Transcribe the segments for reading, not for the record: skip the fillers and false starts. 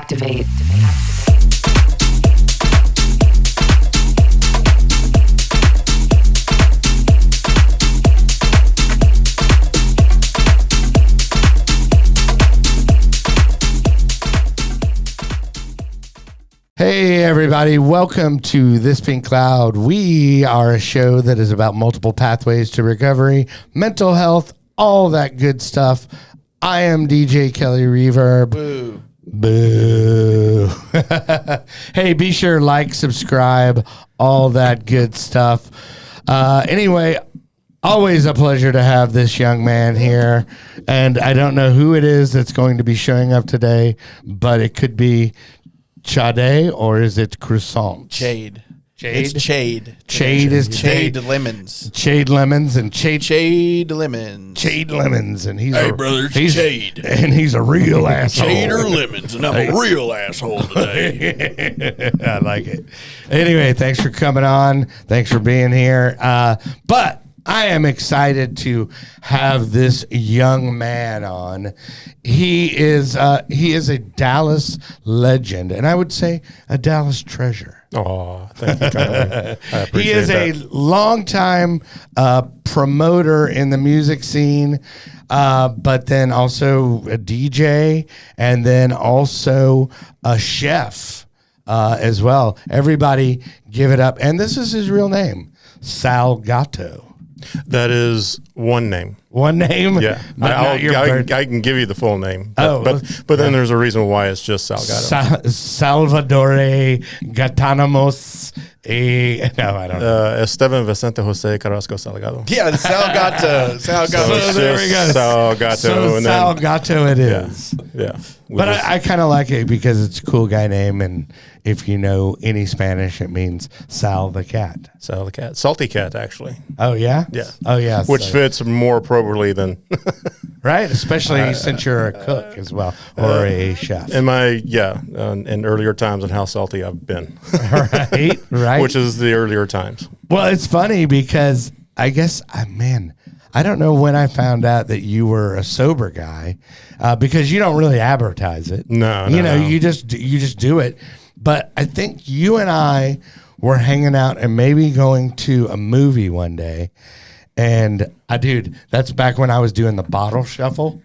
Activate. Hey everybody, welcome to This Pink Cloud. We are a show that is about multiple pathways to recovery, mental health, all that good stuff. I am DJ Kelly Reverb. Boo. Boo. Hey, be sure like, subscribe, all that good stuff. Anyway, always a pleasure to have this young man here. And I don't know who it is that's going to be showing up today, but it could be Chade, or is it croissant? Chade. Chade? It's Chade. Chade is Chade today. Lemons. Chade Lemons and Chade Lemons. Chade Lemons, and he's Hey, brother, it's Chade. and he's a real asshole. Chade or lemons, and I'm a real asshole today. I like it. Anyway, thanks for coming on. Thanks for being here. But I am excited to have this young man on. He is a Dallas legend, and I would say a Dallas treasure. Oh, thank you, kindly. I appreciate He is a longtime promoter in the music scene, but then also a DJ, and then also a chef as well. Everybody give it up. And this is his real name, Sal Gato. That is one name. One name? Yeah. But not your birth- I can give you the full name. Oh, But then there's a reason why it's just Sal Gato. Salvadore Gatanamos. No, I don't know. Esteban Vicente Jose Carrasco Salgado. Yeah, the Sal Gato. Sal Gato. So there we go. Sal Gato. So and Sal then, Gato it is. yeah. But I kind of like it because it's a cool guy name, and if you know any Spanish, it means Sal the cat. Sal the cat. Salty cat, actually. Oh, yeah? Yeah. Oh, yeah. Which so- fits more appropriately than Right? Especially since you're a cook as well, or a chef. in in earlier times and how salty I've been. Right? Right? Which is the earlier times. Well, it's funny because I guess, I don't know when I found out that you were a sober guy, because you don't really advertise it. No, you know, no. you just do it. But I think you and I were hanging out and maybe going to a movie one day, and dude, that's back when I was doing the bottle shuffle,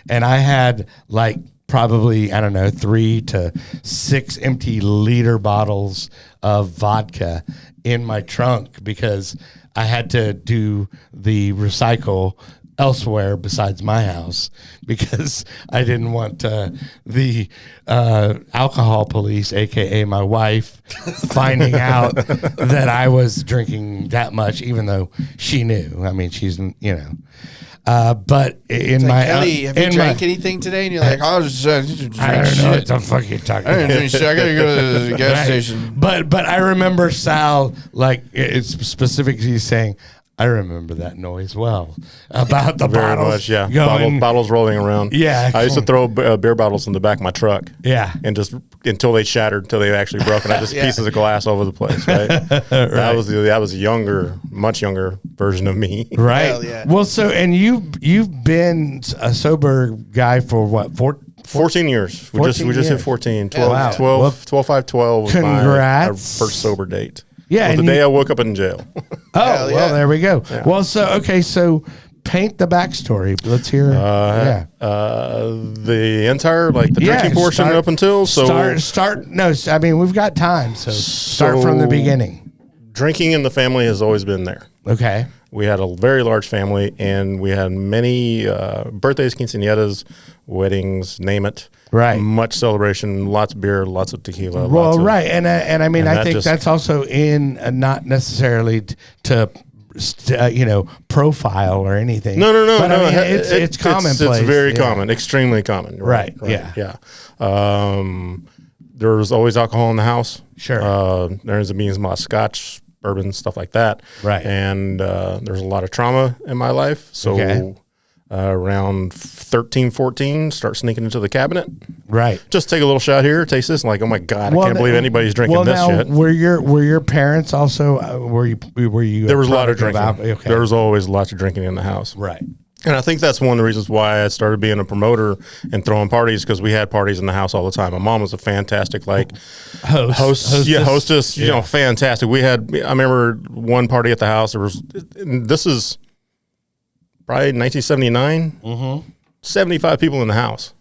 and I had like probably 3 to 6 empty liter bottles of vodka in my trunk because I had to do the recycle elsewhere besides my house because I didn't want the alcohol police, aka my wife, finding out that I was drinking that much, even though she knew. I mean, she's but in my Kelly, have you drank anything today? And you're like, I was just drink I don't know what shit. the fuck you're talking I didn't about. drink shit. I gotta go to the gas Right. station. But I remember Sal, like, it's specifically saying, I remember that noise well about the Very bottles. much, yeah. Going, Bottles rolling around. Yeah. I used to throw beer bottles in the back of my truck. Yeah. And just until they shattered, until they actually broke, and I just Yeah. pieces of glass all over the place. Right. That was a younger, much younger version of me. Right. Hell yeah. Well, so, and you've been a sober guy for what, 14 years. We 14 just hit years. 14. Yeah, wow. 12, 5, 12 was my Congrats. first sober date. Yeah, Was the and day you- I woke up in jail. Oh, Hell well, yeah. there we go. Well, so paint the backstory. Let's hear. The entire, like the drinking portion up until start. No, I mean we've got time, so start from the So- beginning. drinking in the family has always been there. Okay. We had a very large family, and we had many birthdays, quinceañeras, weddings, name it. Right. Much celebration, lots of beer, lots of tequila. Well, lots of, right, and I mean, and I that think just- that's also in not necessarily to profile or anything. No. But I no. mean, it's commonplace. It's very yeah. common, extremely common. Right, yeah. There's always alcohol in the house. Sure. There's a lot of scotch, bourbon, stuff like that. Right. And there's a lot of trauma in my life. So Okay. around 13, 14, start sneaking into the cabinet. Right. Just take a little shot here, taste this, and like, oh my God, I can't believe anybody's drinking this now, shit. Were your parents also were you There was a lot of product drinking. Okay. There was always lots of drinking in the house. Right. And I think that's one of the reasons why I started being a promoter and throwing parties, because we had parties in the house all the time. My mom was a fantastic hostess. You know, fantastic. I remember one party at the house. This is probably 1979. 75 people in the house.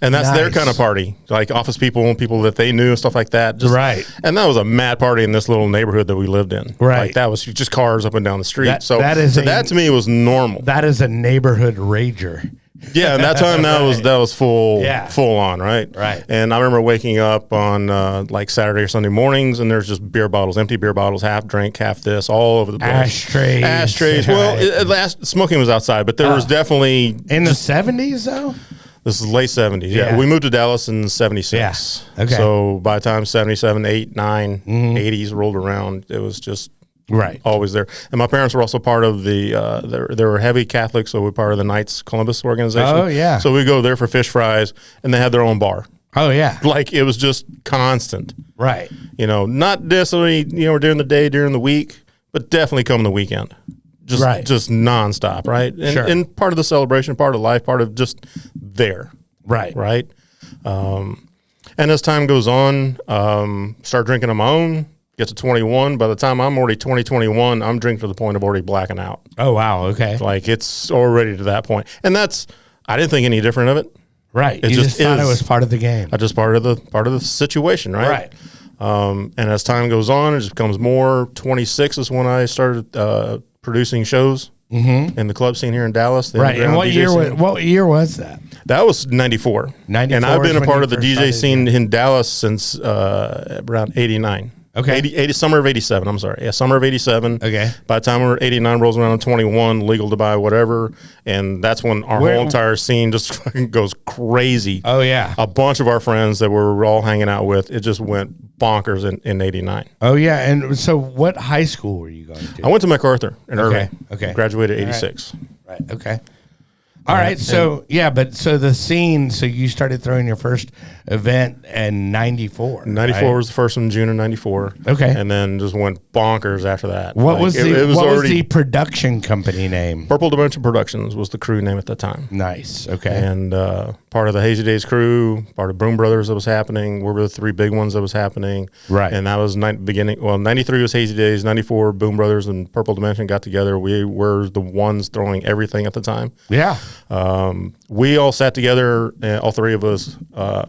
And that's their kind of party, like office people and people that they knew and stuff like that. Right. And that was a mad party in this little neighborhood that we lived in. Right. Like that was just cars up and down the street. That to me was normal. That is a neighborhood rager. Yeah, and that time that was full on, right? Right. And I remember waking up on like Saturday or Sunday mornings, and there's just beer bottles, empty beer bottles, half drink, half this, all over the place. Ashtrays. Well, smoking was outside, but there was definitely in the 70s though. This is late 70s. Yeah. We moved to Dallas in 76. Yeah. Okay. So by the time 77, 8, 9, 80s rolled around, it was just always there. And my parents were also part of they were heavy Catholics, so we're part of the Knights Columbus organization. Oh, yeah. So we go there for fish fries, and they had their own bar. Oh, yeah. Like, it was just constant. Right. You know, not necessarily, during the day, during the week, but definitely come the weekend. Just nonstop, right? And part of the celebration, part of life, part of just there. Right. And as time goes on, start drinking on my own, get to 21. By the time I'm already 21, I'm drinking to the point of already blacking out. Oh, wow. Okay. Like it's already to that point. And I didn't think any different of it. Right. You just thought it was part of the game. I just part of the situation, right? Right. And as time goes on, it just becomes more. 26 is when I started producing shows in the club scene here in Dallas. Right. And what year was that? That was 94. 94. And I've been a part of the DJ scene in Dallas since around 89. Okay. Summer of 87. I'm sorry. Yeah, summer of 87. Okay. By the time we're 89 rolls around, 21, legal to buy whatever. And that's when our whole entire scene just fucking goes crazy. Oh, yeah. A bunch of our friends that we're all hanging out with, it just went bonkers in 89. Oh, yeah. And so what high school were you going to? I went to MacArthur in Irving. Okay. Graduated 86. Right. Okay. All right. So, so the scene, so you started throwing your first event in 94. 94 was the first one, June of 94. Okay. And then just went bonkers after that. What was the production company name? Purple Dimension Productions was the crew name at the time. Nice. Okay. And part of the Hazy Days crew, part of Boom Brothers that was happening. We were the three big ones that was happening. Right. And that was 93 was Hazy Days, 94 Boom Brothers and Purple Dimension got together. We were the ones throwing everything at the time. Yeah. We all sat together, all three of us,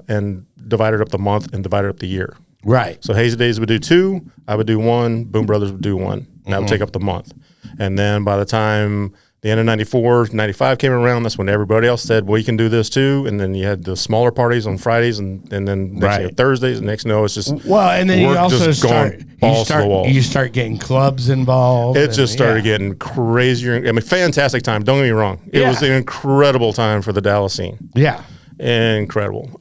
and divided up the month and divided up the year. Right. So Hazy Days would do 2, I would do 1, Boom Brothers would do 1. And that would take up the month. And then by the time the end of 94, 95 came around, that's when everybody else said, well, you can do this too. And then you had the smaller parties on Fridays and then next thing, Thursdays. And next thing you know, it's just and then you also you start getting clubs involved. It just started getting crazier. I mean, fantastic time. Don't get me wrong. It was an incredible time for the Dallas scene. Yeah. Incredible.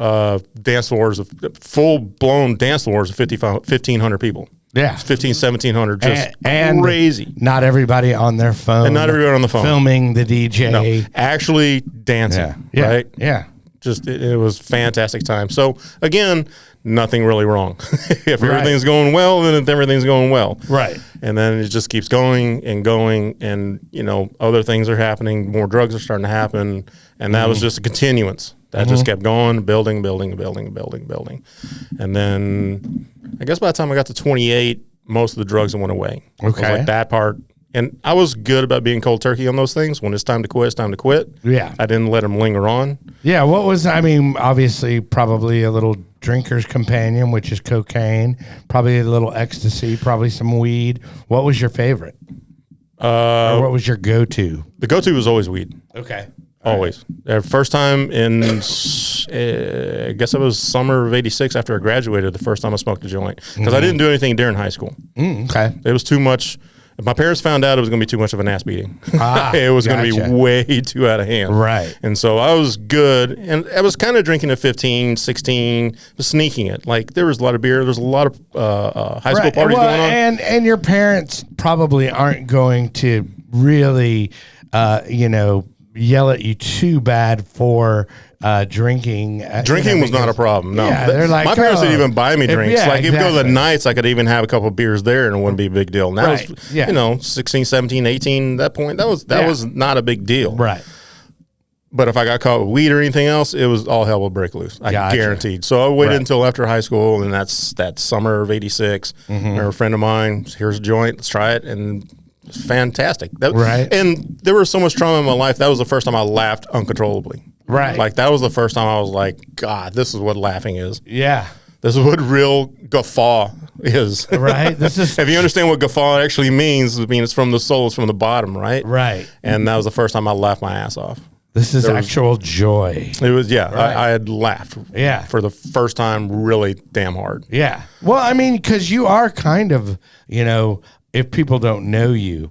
Dance floors, full-blown dance floors of 1,500 people. Yeah. 1,700, just and crazy. Not everybody on their phone. And not everybody on the phone. Filming the DJ. No, actually dancing, right? Yeah. Just, it was fantastic time. So, again, nothing really wrong. If everything's going well, then everything's going well. Right. And then it just keeps going, and, other things are happening. More drugs are starting to happen. And that was just a continuance. That just kept going, building. And then I guess by the time I got to 28, most of the drugs went away. Okay. It was like that part. And I was good about being cold turkey on those things. When it's time to quit, it's time to quit. Yeah. I didn't let them linger on. Yeah. Obviously, probably a little drinker's companion, which is cocaine, probably a little ecstasy, probably some weed. What was your favorite? Or what was your go-to? The go-to was always weed. Okay. Always. First time in, I guess it was summer of 86 after I graduated, the first time I smoked a joint. Because I didn't do anything during high school. Okay. It was too much. If my parents found out, it was going to be too much of an ass beating. It was going to be way too out of hand. Right. And so I was good. And I was kind of drinking at 15, 16, sneaking it. Like there was a lot of beer. There's a lot of high school parties going on. And your parents probably aren't going to really, yell at you too bad for drinking. Drinking was not a problem. No, yeah, they're like, my parents didn't even buy me drinks. If you go to the nights, I could even have a couple of beers there, and it wouldn't be a big deal. Now, 16, 17, 18. That point, that was not a big deal. Right. But if I got caught with weed or anything else, it was all hell would break loose. I guaranteed. So I waited until after high school, and that's that summer of '86. A friend of mine, here's a joint, let's try it, and it's fantastic. And there was so much trauma in my life. That was the first time I laughed uncontrollably. Right. Like that was the first time I was like, God, this is what laughing is. Yeah. This is what real guffaw is. Right. This is if you understand what guffaw actually means, I mean it's from the soul, it's from the bottom, right? Right. And that was the first time I laughed my ass off. This is actual joy. It was, I had laughed for the first time really damn hard. Yeah. Well, I mean, because you are kind of, if people don't know you,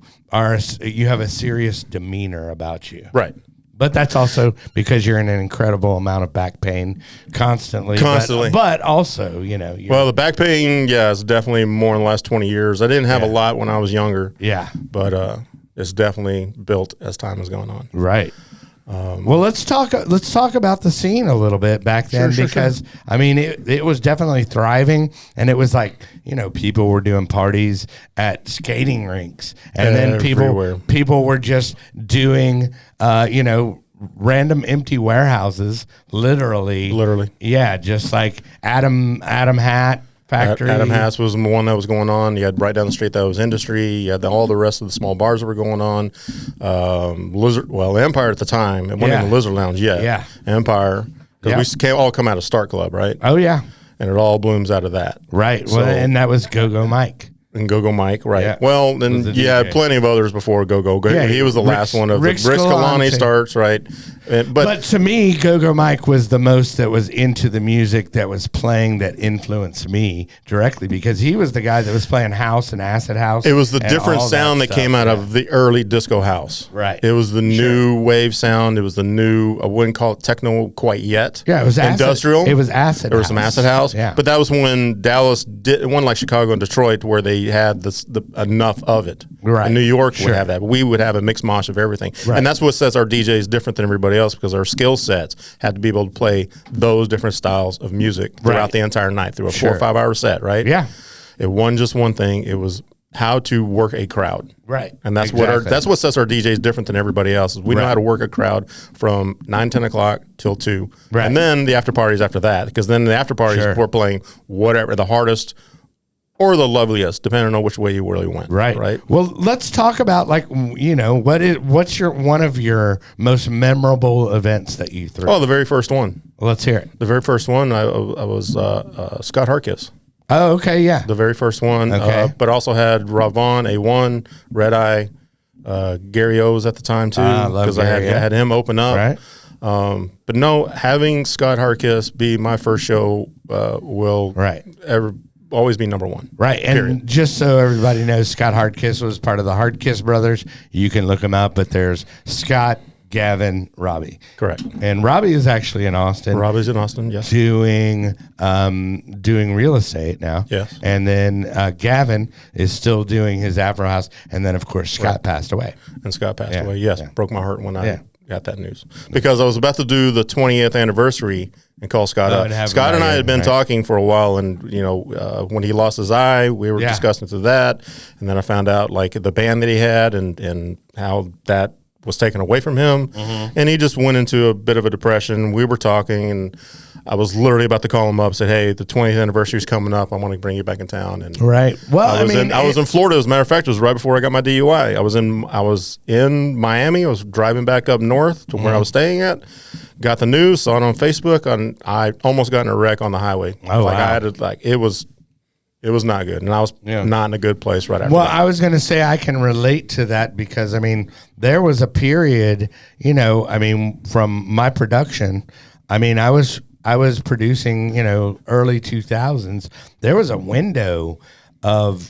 you have a serious demeanor about you. Right. But that's also because you're in an incredible amount of back pain constantly. But also, well, the back pain, is definitely more in the last 20 years. I didn't have a lot when I was younger. Yeah. But it's definitely built as time has gone on. Right. Well, let's talk about the scene a little bit back then, because I mean, it was definitely thriving, and it was like, people were doing parties at skating rinks, and then people were just doing, random empty warehouses, literally. Yeah. Just like Adam Hat Factory. Adam Hass was the one that was going on. You had right down the street that was industry. You had all the rest of the small bars that were going on. Empire at the time. It wasn't in the Lizard Lounge yet. Yeah. Empire. Because we all come out of Start Club, right? Oh, yeah. And it all blooms out of that. Right. So, and that was Go-Go Mike. And Go-Go Mike, right. Yeah. Well, then you had plenty of others before Go-Go. He was the last one of Rick Scalani starts, right? But to me, Go-Go Mike was the most that was into the music that was playing that influenced me directly, because he was the guy that was playing house and acid house. It was the different sound that came out of the early disco house. Right. It was the new wave sound. It was the new, I wouldn't call it techno quite yet. Yeah, it was industrial. It was acid. There was some acid house. Yeah. But that was when Dallas it wasn't like Chicago and Detroit where they had the enough of it. Right. And New York would have that. We would have a mixed mosh of everything. Right. And that's what sets our DJs different than everybody else, because our skill sets had to be able to play those different styles of music throughout the entire night, through a 4 or 5 hour set, right? Yeah. It wasn't just one thing. It was how to work a crowd. Right. And that's that's what sets our DJs different than everybody else. Is we know how to work a crowd from 9, 10 o'clock till 2. Right. And then the after parties after that, because then the after parties we're playing whatever, the hardest or the loveliest, depending on which way you really went. Right. Right. Well, let's talk about what's one of your most memorable events that you threw? Oh, the very first one. Well, let's hear it. The very first one, I was Scott Harkiss. Oh, okay, yeah. The very first one. Okay. But also had Rob Vaughn, A1, Red Eye, Gary O's at the time too, because I had him open up. Right. But no, having Scott Harkiss be my first show will always be number one. Right. And just so everybody knows, Scott Hardkiss was part of the Hardkiss brothers. You can look them up, but there's Scott, Gavin, Robbie. Correct. And Robbie is actually in Austin. Robbie's in Austin, yes. Doing real estate now. Yes. And then Gavin is still doing his Afro House. And then, of course, Scott passed away. And Scott passed away, yes. Yeah. Broke my heart when I got that news. Because I was about to do the 20th anniversary and call Scott up. Scott and I had been talking for a while, and when he lost his eye, we were discussing to that, and then I found out like the band that he had and how that was taken away from him, and he just went into a bit of a depression. We were talking, and I was literally about to call him up, said, "Hey, the 20th anniversary is coming up. I want to bring you back in town." And well, I was in Florida. As a matter of fact, it was right before I got my DUI. I was in Miami. I was driving back up north to where I was staying at. Got the news, saw it on Facebook, and I almost got in a wreck on the highway. Oh, I had to, it was not good, and I was not in a good place right after. Well, that. I was going to say I can relate to that, because there was a period, from my production. I was producing, early 2000s. There was a window of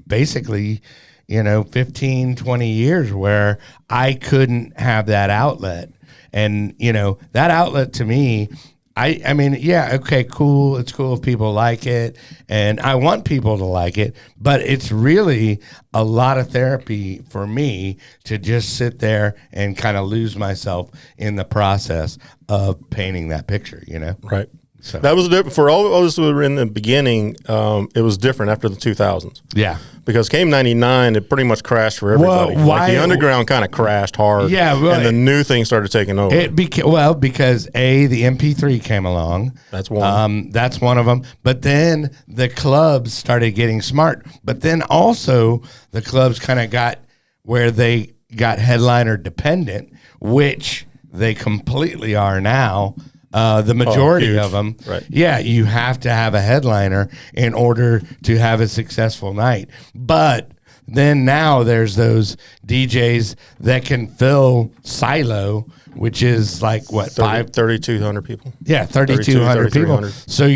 basically 15, 20 years where I couldn't have that outlet. And, that outlet to me, okay, cool. It's cool if people like it, and I want people to like it, but it's really a lot of therapy for me to just sit there and kind of lose myself in the process of painting that picture, Right. So That was different for all of us who were in the beginning. It was different after the 2000s. yeah. Because came 99, it pretty much crashed for everybody. Well, like the underground kind of crashed hard. Yeah, well, and the new thing started taking over. Because the MP3 came along. That's one. That's one of them. But then the clubs started getting smart. But then also the clubs kind of got where they got headliner dependent, which they completely are now. The majority of them, right. Yeah, you have to have a headliner in order to have a successful night. But then now there's those DJs that can fill Silo, which is like what, 3,200 people. Yeah, 3,200 people. 3,300. So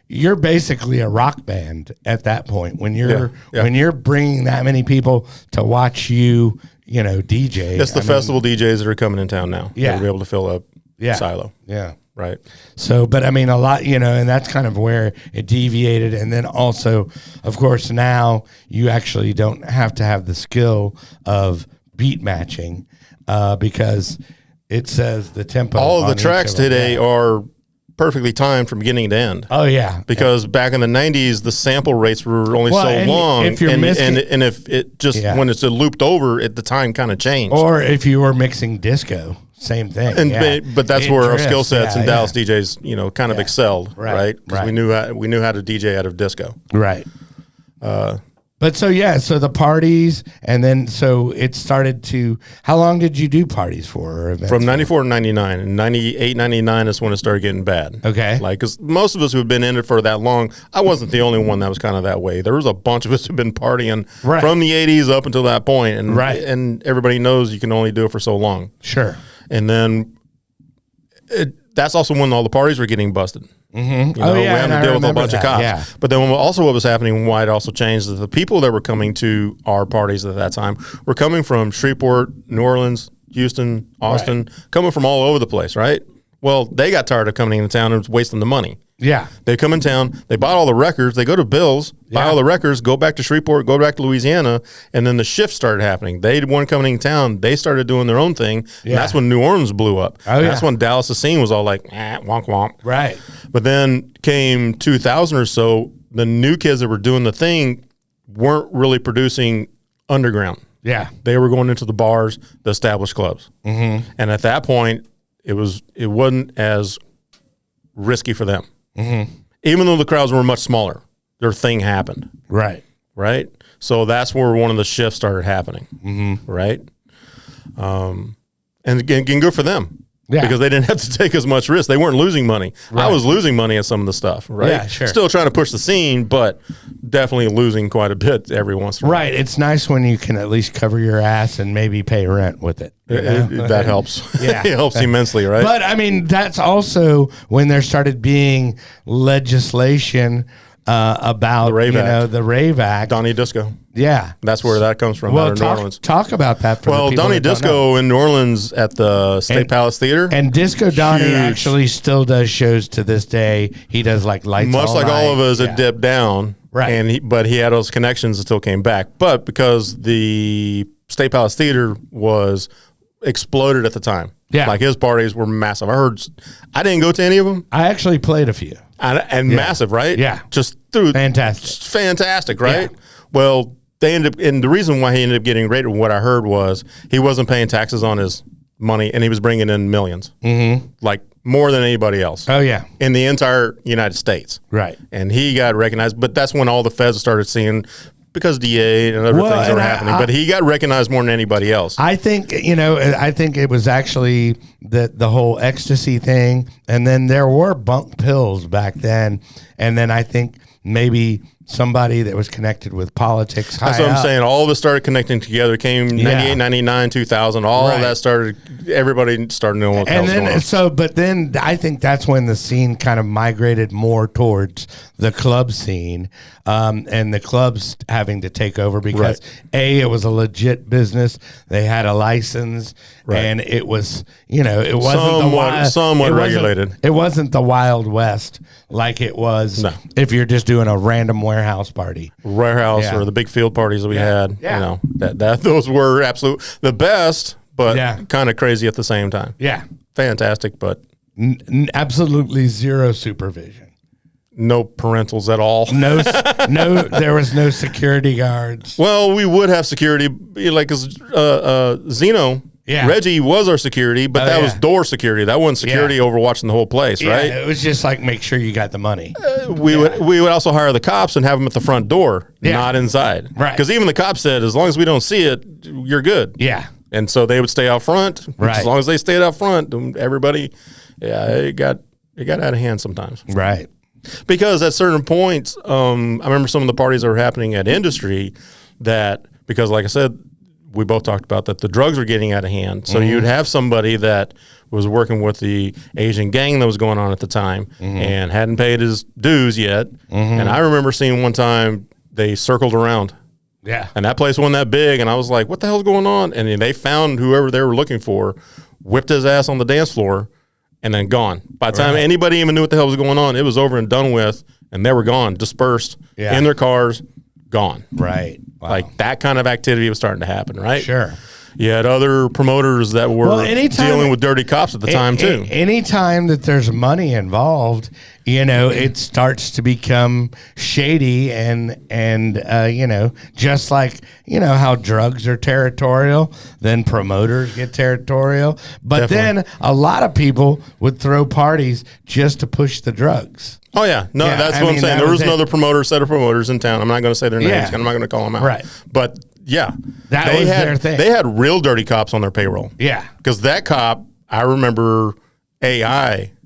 you're basically a rock band at that point when you're bringing that many people to watch you DJ. It's the festival DJs that are coming in town now. Yeah. That will be able to fill up Silo. Yeah. Right. So, but I mean, a lot, and that's kind of where it deviated. And then also, of course, now you actually don't have to have the skill of beat matching because it says the tempo. All of the on each tracks of them. today are perfectly timed from beginning to end. Oh, yeah. Because back in the 90s, the sample rates were only so long. If you're and if it just, when it's looped over, the time kind of changed. Or if you were mixing disco. Same thing, but that's where our skill sets and Dallas DJs, kind of excelled, right? Because we knew how to DJ out of disco, right? But so the parties, and then so it started to. How long did you do parties for? Or events from 94 to 99, and 98, 99 is when it started getting bad. Okay, like because most of us who have been in it for that long, I wasn't the only one that was kind of that way. There was a bunch of us who've been partying from the 80s up until that point, and everybody knows you can only do it for so long. Sure. And then that's also when all the parties were getting busted. Mm-hmm. We had to deal with a bunch of cops. Yeah. But then what was happening, why it also changed, is the people that were coming to our parties at that time were coming from Shreveport, New Orleans, Houston, Austin, coming from all over the place, right? Well, they got tired of coming into town and wasting the money. Yeah. They come in town, they bought all the records, they go to Bill's, buy all the records, go back to Shreveport, go back to Louisiana, and then the shift started happening. They weren't coming in town, they started doing their own thing, and that's when New Orleans blew up. That's when Dallas' scene was all like, wonk, wonk. Right. But then came 2000 or so, the new kids that were doing the thing weren't really producing underground. Yeah. They were going into the bars, the established clubs. Mm-hmm. And at that point, it wasn't as risky for them. Mm-hmm. Even though the crowds were much smaller, their thing happened. Right. Right. So that's where one of the shifts started happening. Mm-hmm. Right. And again, good for them. Yeah. Because they didn't have to take as much risk. They weren't losing money. Right. I was losing money at some of the stuff, right? Yeah, sure. Still trying to push the scene, but definitely losing quite a bit every once in a while. Right. It's nice when you can at least cover your ass and maybe pay rent with it. That helps. Yeah. It helps immensely, right? But, I mean, that's also when there started being legislation about, the Rave Act. Donnie Disco. Yeah. That's where that comes from, out of New Orleans. Talk about that for the people Donnie that don't Disco know. in New Orleans at the State Palace Theater. And Disco Donnie actually still does shows to this day. He does like lights much all like night. all of us, it dipped down. Right. But he had those connections and still came back. But because the State Palace Theater was exploded at the time. Yeah. Like his parties were massive. I didn't go to any of them. I actually played a few. And massive, right? Yeah. Just through. Fantastic, right? Yeah. Well, they ended up, and the reason why he ended up getting rated, what I heard was he wasn't paying taxes on his money and he was bringing in millions. Mm-hmm. Like more than anybody else. Oh, yeah. In the entire United States. Right. And he got recognized, but that's when all the feds started seeing, because DA and other things were happening. But he got recognized more than anybody else. I think, I think it was actually the whole ecstasy thing. And then there were bunk pills back then. And then I think maybe somebody that was connected with politics. That's what I'm saying. All of it started connecting together. Came 98, 99, 2000. All of that started. Everybody started knowing what was going on. But then I think that's when the scene kind of migrated more towards the club scene, and the clubs having to take over because it was a legit business. They had a license, and it was it wasn't somewhat regulated. It wasn't the Wild West like it was if you're just doing a random warehouse party. Warehouse or the big field parties that we had. Yeah. That those were the best, but kind of crazy at the same time. Yeah. Fantastic, but Absolutely zero supervision. No parentals at all. No, there was no security guards. Well, we would have security, like Zeno. Yeah. Reggie was our security, but that was door security. That wasn't security overwatching the whole place, right? It was just like make sure you got the money. We would also hire the cops and have them at the front door, not inside. Right. Because even the cops said, as long as we don't see it, you're good. Yeah. And so they would stay out front. Right. As long as they stayed out front, everybody, it got out of hand sometimes. Right. Because at certain points, I remember some of the parties that were happening at industry because like I said, we both talked about that the drugs were getting out of hand. So you'd have somebody that was working with the Asian gang that was going on at the time and hadn't paid his dues yet. And I remember seeing one time they circled around. Yeah. And that place wasn't that big. And I was like, what the hell's going on? And they found whoever they were looking for, whipped his ass on the dance floor, and then gone. By the time anybody even knew what the hell was going on, it was over and done with, and they were gone, dispersed in their cars, gone. Right. Wow. Like that kind of activity was starting to happen, right? Sure. You had other promoters that were dealing with dirty cops at the time, too. Anytime that there's money involved, it starts to become shady and just like, how drugs are territorial, then promoters get territorial. But then a lot of people would throw parties just to push the drugs. Oh, yeah. No, that's what I'm saying. There was another set of promoters in town. I'm not going to say their names. Yeah. I'm not going to call them out. Right. But, yeah. That was their thing. They had real dirty cops on their payroll. Yeah. Because that cop, I remember internal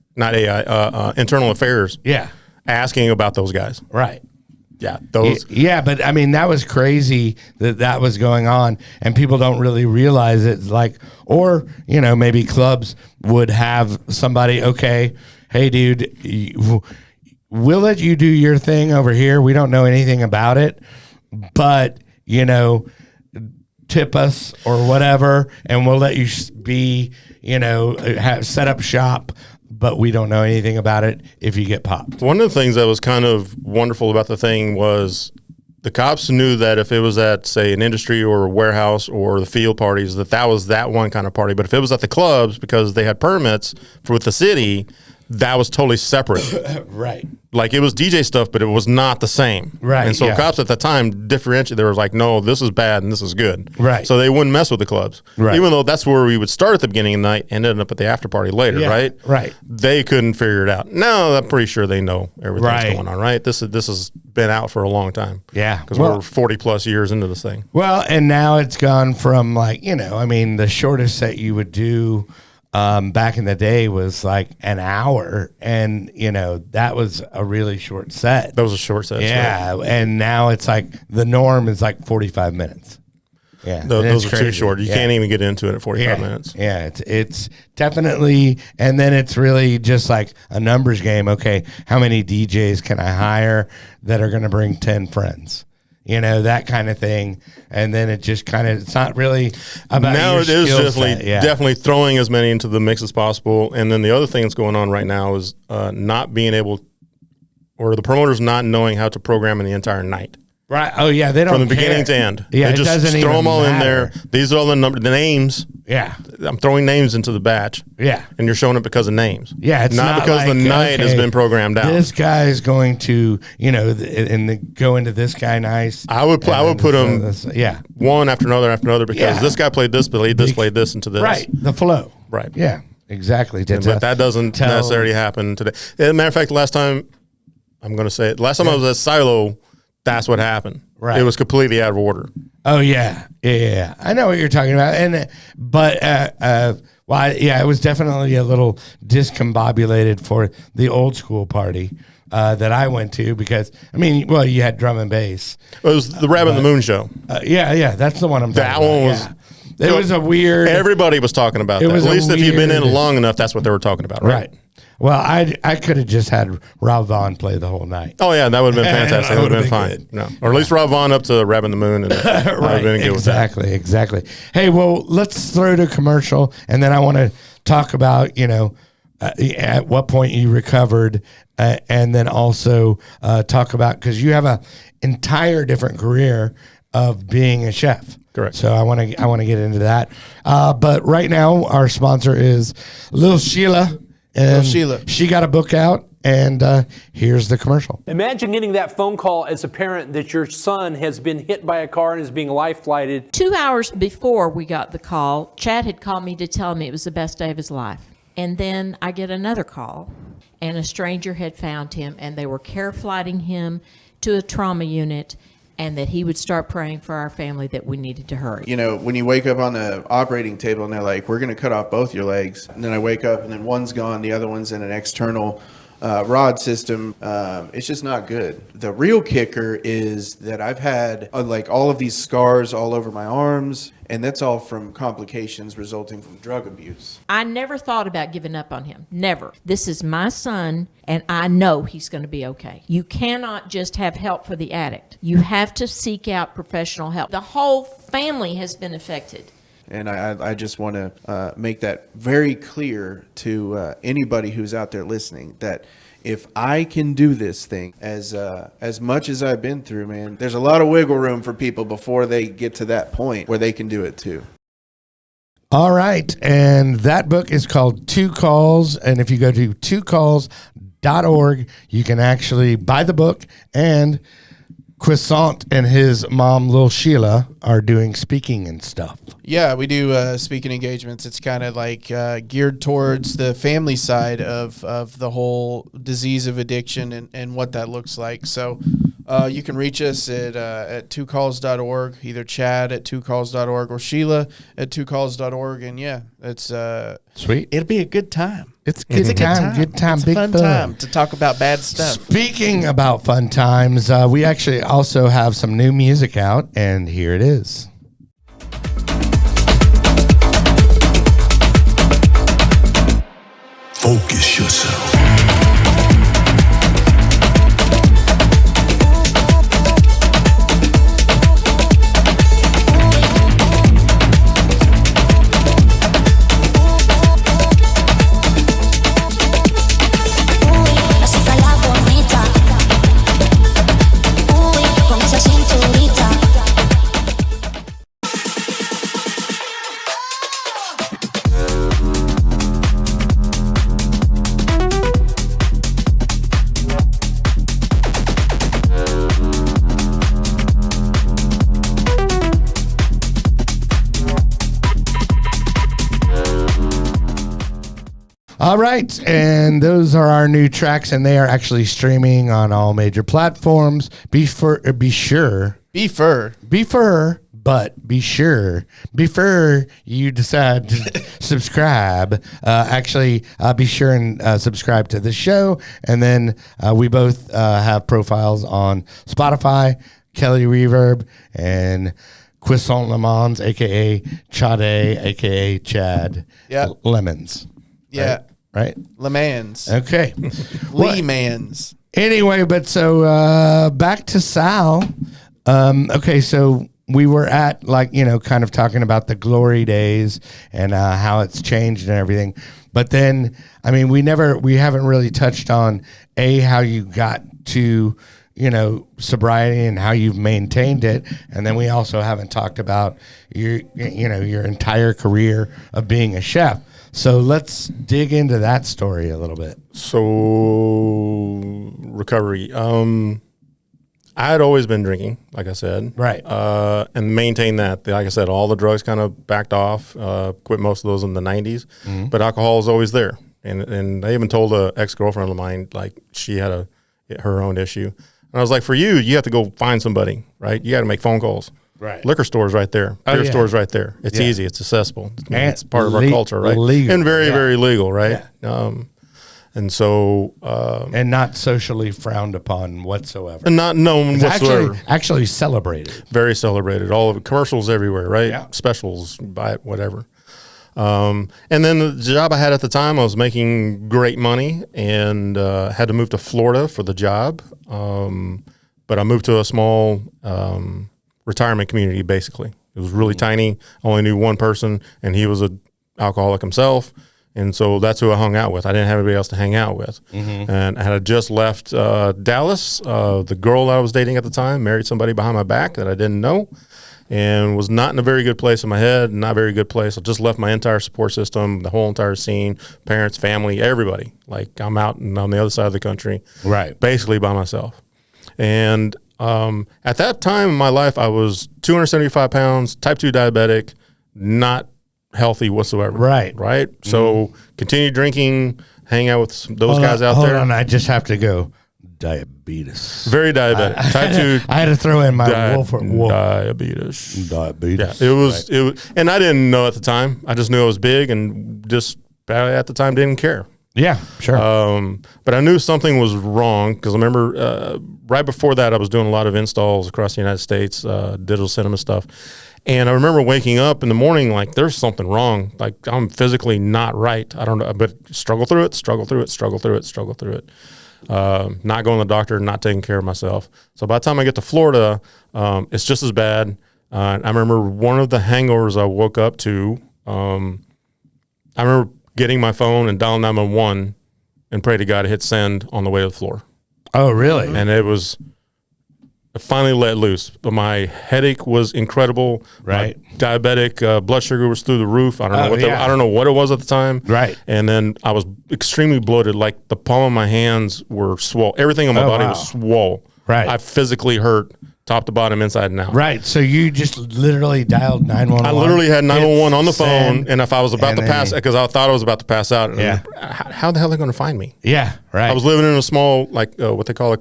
affairs. Yeah. Asking about those guys. Right. Yeah. Those. Yeah, but I mean, that was crazy that was going on, and people don't really realize it. Like, or, maybe clubs would have somebody, okay, hey, dude, we'll let you do your thing over here. We don't know anything about it, but, tip us or whatever, and we'll let you be, set up shop, but we don't know anything about it if you get popped. One of the things that was kind of wonderful about the thing was the cops knew that if it was at, say, an industry or a warehouse or the field parties, that was that one kind of party. But if it was at the clubs, because they had permits with the city, that was totally separate. Right. Like, it was DJ stuff, but it was not the same. Right. And so cops at the time differentiated. They were like, no, this is bad and this is good. Right. So they wouldn't mess with the clubs. Right. Even though that's where we would start at the beginning of the night and end up at the after party later, right? Right. They couldn't figure it out. Now I'm pretty sure they know everything's going on, right? This has been out for a long time. Yeah. Because we're 40 plus years into this thing. Well, and now it's gone from the shortest set you would do back in the day was like an hour, and that was a really short set. That was a short set. Yeah, and now it's like the norm is like 45 minutes. Yeah, those are too short. You can't even get into it at 45 minutes. Yeah, it's definitely, and then it's really just like a numbers game. Okay, how many DJs can I hire that are going to bring 10 friends? That kind of thing. And then it just kind of, it's not really about now your it is definitely set. throwing as many into the mix as possible. And then the other thing that's going on right now is not being able, or the promoters not knowing how to program in the entire night. Right. Oh, yeah. They don't From the care. beginning to end. Yeah, they it just doesn't throw even them all matter. in there. These are all the names. Yeah. I'm throwing names into the batch. Yeah. And you're showing it because of names. Yeah. It's not because like, the night has been programmed out. This guy's going to, go into this guy nice. I would put them one after another because this guy played this, played this into this. Right. The flow. Right. Yeah. Exactly. But that doesn't necessarily happen today. As a matter of fact, last time I was at Silo, that's what happened. Right. It was completely out of order. Oh yeah. Yeah. I know what you're talking about. And, it was definitely a little discombobulated for the old school party that I went to because, you had drum and bass. It was the Rabbit in the Moon show. Yeah. That's the one I'm talking about. That one was... Yeah. It was a weird... Everybody was talking about that. At least if you've been in long enough, that's what they were talking about, right? Well, I could have just had Rob Vaughn play the whole night. Oh, yeah, that would have been fantastic. That would have been fine. Good. No. Or at least Rob Vaughn up to Rabbit in the Moon. And right, been good exactly. Hey, well, let's throw to commercial, and then I want to talk about, at what point you recovered, and then also talk about, because you have an entire different career of being a chef. Correct. So I want to get into that. But right now, our sponsor is Lil Sheila And Sheila. she got a book out, and here's the commercial. Imagine getting that phone call as a parent that your son has been hit by a car and is being life flighted. 2 hours before we got the call, Chad had called me to tell me it was the best day of his life. And then I get another call, and a stranger had found him, and they were care flighting him to a trauma unit, and that he would start praying for our family that we needed to hurry. You know, when you wake up on the operating table and they're like, we're going to cut off both your legs. And then I wake up and then one's gone, the other one's in an external rod system. It's just not good. The real kicker is that I've had like all of these scars all over my arms, and that's all from complications resulting from drug abuse. I never thought about giving up on him. Never. This is my son, and I know he's going to be okay. You cannot just have help for the addict. You have to seek out professional help. The whole family has been affected. And I just want to make that very clear to anybody who's out there listening, that if I can do this thing as much as I've been through, man, there's a lot of wiggle room for people before they get to that point where they can do it too. All right. And that book is called Two Calls. And if you go to twocalls.org, you can actually buy the book, and Croissant and his mom, Lil Sheila, are doing speaking and stuff. Yeah, we do speaking engagements. It's kind of like geared towards the family side of the whole disease of addiction and what that looks like. So you can reach us at twocalls.org, either Chad at twocalls.org or Sheila at twocalls.org. And yeah, it's sweet. It'll be a good time. It's a good time. Good time. It's big a fun time to talk about bad stuff. Speaking about fun times, we actually also have some new music out, and here it is. Focus yourself. All right, and those are our new tracks, and they are actually streaming on all major platforms. Before you decide to subscribe, be sure and subscribe to the show. And then we both have profiles on Spotify, Kelly Reverb, and Croissant LeMans, a.k.a. Chade, a.k.a. Chad. Yeah. LeMans. Yeah. Right? LeMans. Okay. LeMans. Anyway, but so back to Sal. Okay, so we were at kind of talking about the glory days and how it's changed and everything. But then, I mean, we haven't really touched on how you got to, sobriety and how you've maintained it. And then we also haven't talked about your entire career of being a chef. So let's dig into that story a little bit. So recovery. I had always been drinking, like I said. Right. And maintained that. Like I said, all the drugs kind of backed off, quit most of those in the 90s. Mm-hmm. But alcohol was always there. And I even told an ex-girlfriend of mine, like, she had her own issue. And I was like, for you have to go find somebody, right? You got to make phone calls. Right. Liquor stores right there. Beer stores right there. It's easy. It's accessible. It's part of our culture, right? Legal. And very, very legal, right? Yeah. And so... and not socially frowned upon whatsoever. And not known whatsoever. Actually celebrated. Very celebrated. All of it. Commercials everywhere, right? Yeah. Specials, buy it, whatever. And then the job I had at the time, I was making great money and had to move to Florida for the job. But I moved to a small... retirement community, basically. It was really tiny. I only knew one person, and he was an alcoholic himself. And so that's who I hung out with. I didn't have anybody else to hang out with. Mm-hmm. And I had just left Dallas. The girl that I was dating at the time married somebody behind my back that I didn't know. and was not in a very good place in my head, not a very good place. I just left my entire support system, the whole entire scene, parents, family, everybody. Like I'm out and on the other side of the country, Right. basically by myself. And at that time in my life, I was 275 pounds, type 2 diabetic, not healthy whatsoever. Right. Right. So continue drinking, hang out with those guys out hold there. on, I just have to go. Diabetes. Very diabetic. Type 2 I had to throw in my wolf. diabetes. Diabetes. Yeah, it was, and I didn't know at the time. I just knew it was big, and just at the time didn't care. Yeah, sure. But I knew something was wrong because I remember right before that I was doing a lot of installs across the United States, digital cinema stuff, and I remember waking up in the morning like there's something wrong. Like I'm physically not right. I don't know, but struggle through it. Not going to the doctor, not taking care of myself. So by the time I get to Florida, it's just as bad. I remember one of the hangovers I woke up to. I remember getting my phone and dialing 911 and pray to God to hit send on the way to the floor. Oh, really? And I finally let loose, but my headache was incredible. Right. My diabetic blood sugar was through the roof. I don't know yeah. I don't know what it was at the time. Right. And then I was extremely bloated. Like the palm of my hands were swole. Everything on my body was swole. Right. I physically hurt top to bottom, inside and out. Right. So you just literally dialed 911. I literally had 911 on the phone, send, and if I was about to pass, because I thought I was about to pass out, Yeah. how the hell are they going to find me? Yeah. Right. I was living in a small, like what they call a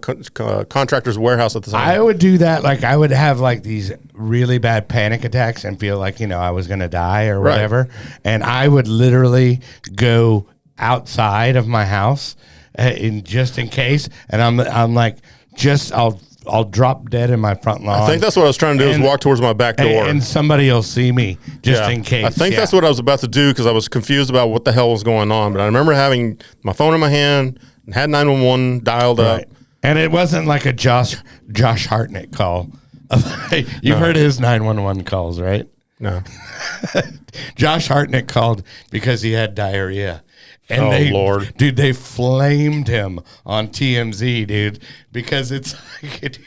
contractor's warehouse at the time. I would do that. Like I would have like these really bad panic attacks and feel like, I was going to die or Right. whatever. And I would literally go outside of my house just in case. And I'm like, I'll drop dead in my front lawn. I think that's what I was trying to do, is walk towards my back door. And somebody will see me just in case. I think that's what I was about to do because I was confused about what the hell was going on. But I remember having my phone in my hand and had 911 dialed up. And it wasn't like a Josh Hartnett call. You've heard his 911 calls, right? No. Josh Hartnett called because he had diarrhea. And Lord. Dude, they flamed him on TMZ, dude, because it's like,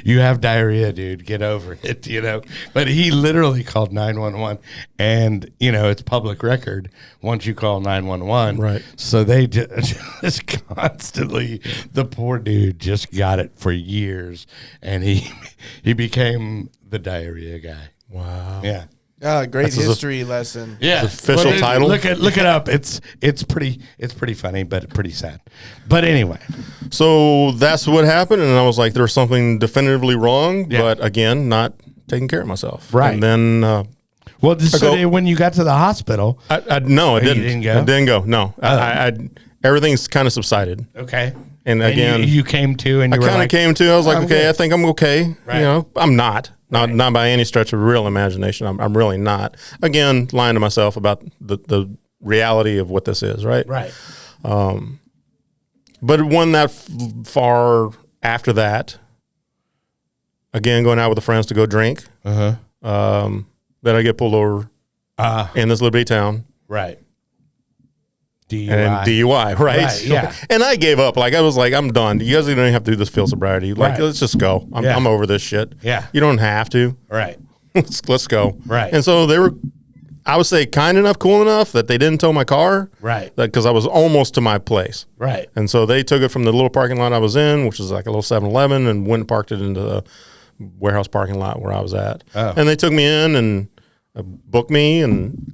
you have diarrhea, dude, get over it, But he literally called 911, and, it's public record once you call 911. Right. So they just constantly, the poor dude just got it for years, and he became the diarrhea guy. Wow. Yeah. Great history lesson. Yeah, It's official title. Look it up. It's pretty funny, but pretty sad. But anyway, So that's what happened, and I was like, there was something definitively wrong, Yeah. but again, not taking care of myself. Right. And then well, when you got to the hospital, no, I you didn't. didn't go? I didn't go. No, I everything's kind of subsided. okay, And again, you came to, and I you were kind of like, came to. I was like, I'm okay, good. I think I'm okay. Right. I'm not by any stretch of real imagination. I'm really not. Again, lying to myself about the reality of what this is. Right. right, But it wasn't that far after that. Again, going out with the friends to go drink. Then I get pulled over in this little bitty town. right. And DUI, right? yeah. And I gave up. Like I was like, I'm done. You guys don't even have to do this field sobriety. Like, Right. let's just go. Yeah. I'm over this shit. Yeah. You don't have to. Right, let's go. Right. And so they were, I would say, kind enough, cool enough that they didn't tow my car. Right. Because I was almost to my place. right, And so they took it from the little parking lot I was in, which was like a little 7-Eleven, and went and parked it into the warehouse parking lot where I was at. Oh. And they took me in and booked me, and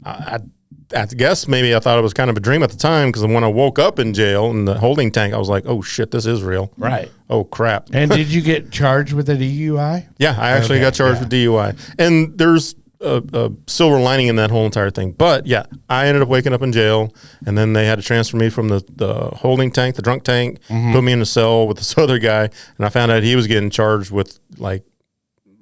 I guess maybe I thought it was kind of a dream at the time, because when I woke up in jail in the holding tank, I was like, oh shit, this is real. right. Oh crap. And did you get charged with a DUI? Yeah, I actually got charged with DUI. And there's a silver lining in that whole entire thing. But yeah, I ended up waking up in jail, and then they had to transfer me from the holding tank, the drunk tank, put me in a cell with this other guy, and I found out he was getting charged with like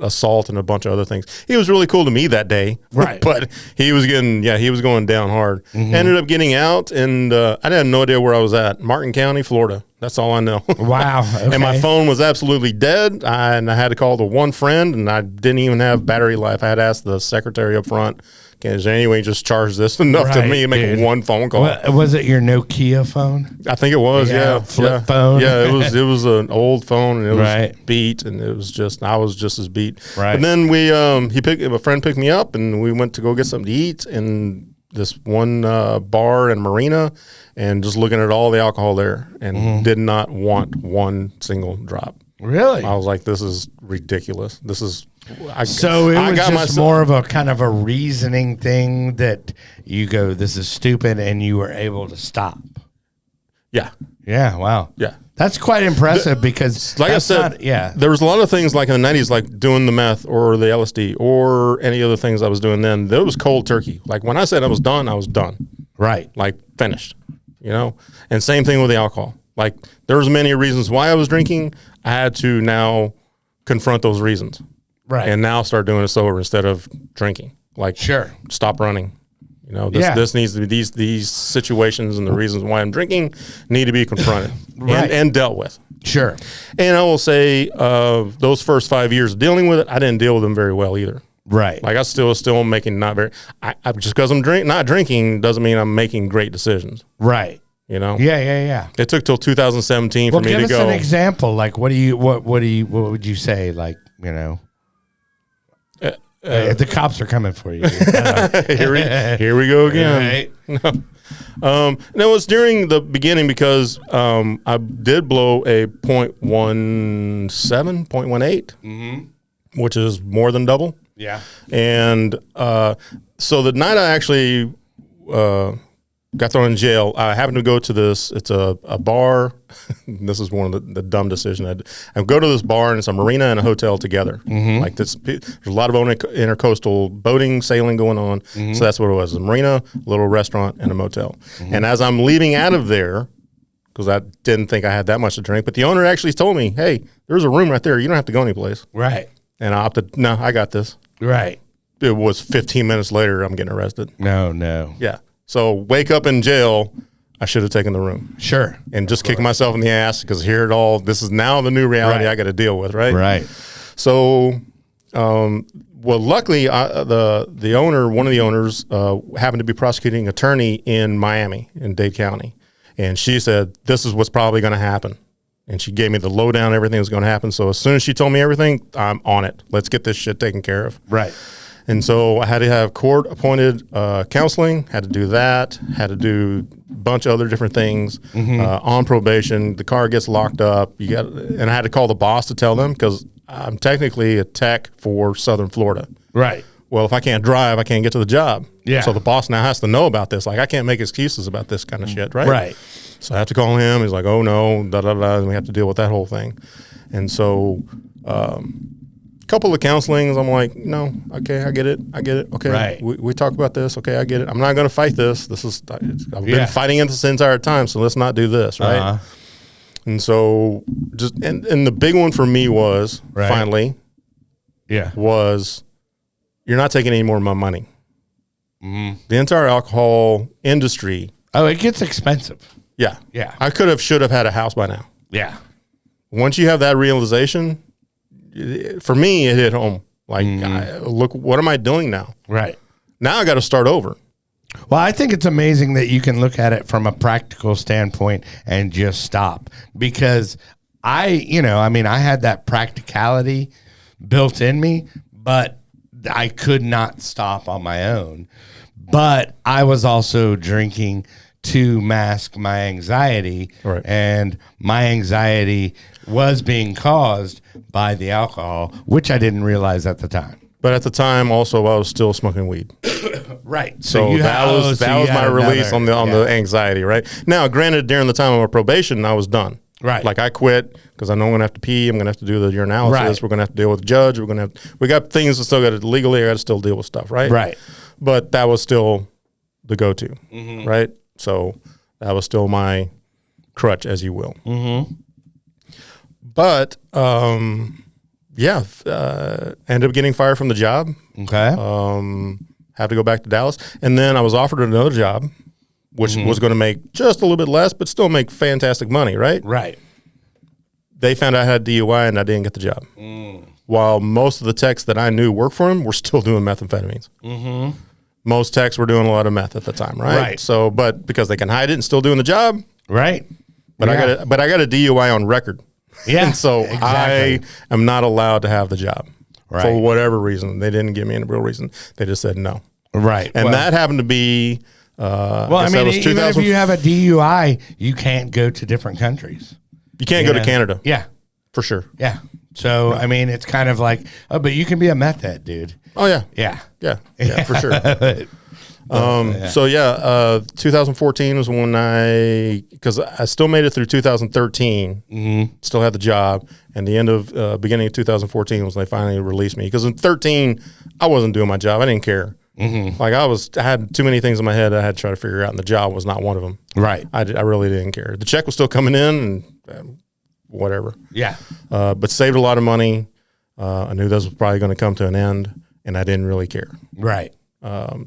assault and a bunch of other things. He was really cool to me that day, Right. but he was going down hard. Ended up getting out, and I had no idea where I was at. Martin County, Florida. That's all I know. Wow. And my okay. phone was absolutely dead, and I had to call the one friend, and I didn't even have battery life. I had asked the secretary up front is there any way you just charge this enough to me to make one phone call? Was it your Nokia phone? I think it was, flip phone. Yeah, it was an old phone, and it was beat, and it was just I was just as beat. Right. And then a friend picked me up, and we went to go get something to eat, and this one bar in Marina, and just looking at all the alcohol there, and did not want one single drop. Really? I was like, this is ridiculous. This is. So it was just more of a kind of a reasoning thing that you go, this is stupid, and you were able to stop. Yeah. Yeah. Wow. Yeah. That's quite impressive because, like I said, there was a lot of things like in the 90s, like doing the meth or the LSD or any other things I was doing then. That was cold turkey. Like when I said I was done, I was done. Right. Like finished, And same thing with the alcohol. Like there was many reasons why I was drinking. I had to now confront those reasons. Right. And now start doing it sober instead of drinking. Like stop running. This needs to be these situations and the reasons why I'm drinking need to be confronted and dealt with. Sure. And I will say those first 5 years of dealing with it, I didn't deal with them very well either. Right. Like I still making not very just because I'm not drinking doesn't mean I'm making great decisions. Right. Yeah. It took till 2017 for me to go. Give us an example. Like what would you say? Like, the cops are coming for you. Here we go again. Right. And it was during the beginning because I did blow a 0.17, 0.18, which is more than double. Yeah. And so the night I actually got thrown in jail, I happened to go to this. It's a bar. This is one of the dumb decisions. I go to this bar, and it's a marina and a hotel together. Like this, there's a lot of intercoastal boating, sailing going on. So that's what it was: a marina, a little restaurant, and a motel. And as I'm leaving out of there, because I didn't think I had that much to drink, but the owner actually told me, "Hey, there's a room right there. You don't have to go anyplace." Right. And I opted, no, I got this. Right. It was 15 minutes later, I'm getting arrested. No. Yeah. So wake up in jail, I should have taken the room. Sure. And just kick myself in the ass because here it all, this is now the new reality I got to deal with, right? Right. So, luckily, the owner, one of the owners, happened to be prosecuting attorney in Miami, in Dade County. And she said, this is what's probably going to happen. And she gave me the lowdown, everything was going to happen. So as soon as she told me everything, I'm on it. Let's get this shit taken care of. Right. And so I had to have court-appointed counseling, had to do that, had to do a bunch of other different things on probation. The car gets locked up. And I had to call the boss to tell them because I'm technically a tech for Southern Florida. Right. Well, if I can't drive, I can't get to the job. Yeah. So the boss now has to know about this. Like I can't make excuses about this kind of shit, right? Right. So I have to call him. He's like, oh, no, and we have to deal with that whole thing. And so couple of counselings, I'm like, no, okay, I get it. Okay, right. we talk about this. Okay, I get it. I'm not going to fight this. I've been fighting it this entire time, so let's not do this, right? And so and the big one for me was finally, was you're not taking any more of my money. The entire alcohol industry. Oh, it gets expensive. Yeah. Yeah. Should have had a house by now. Yeah. Once you have that realization, for me, it hit home. Like, look, what am I doing now? Right. Now I got to start over. Well, I think it's amazing that you can look at it from a practical standpoint and just stop because I had that practicality built in me, but I could not stop on my own. But I was also drinking to mask my anxiety, and my anxiety was being caused by the alcohol, which I didn't realize at the time. But at the time, also, I was still smoking weed. Right. So that was my release on the anxiety. Right. Now, granted, during the time of my probation, I was done. Right. Like I quit because I know I'm going to have to pee. I'm going to have to do the urinalysis. Right. We're going to have to deal with the judge. We got things that still got to legally. I got to still deal with stuff. Right. Right. But that was still the go-to. Right. So that was still my crutch, as you will. But ended up getting fired from the job. Okay. Had to go back to Dallas, and then I was offered another job, which was going to make just a little bit less, but still make fantastic money. Right. Right. They found out I had DUI, and I didn't get the job. While most of the techs that I knew worked for him were still doing methamphetamines. Most techs were doing a lot of meth at the time, right? Right. So, but because they can hide it and still doing the job, Right. but I got a DUI on record. Yeah. And so exactly. I am not allowed to have the job Right. for whatever reason. They didn't give me any real reason. They just said no. Right. And that happened to be, well, I mean, even if you have a DUI, you can't go to different countries. you can't go to Canada. Yeah. For sure. Yeah. So, I mean, it's kind of like, oh, but you can be a meth head, dude. Oh, yeah. Yeah. Yeah, for sure. 2014 was when because I still made it through 2013, still had the job, and the end of beginning of 2014 was when they finally released me. Because in 13, I wasn't doing my job. I didn't care. Like I had too many things in my head I had to try to figure out, and the job was not one of them. Right. I really didn't care. The check was still coming in, and whatever. Yeah. But saved a lot of money. I knew this was probably going to come to an end, and I didn't really care. Right.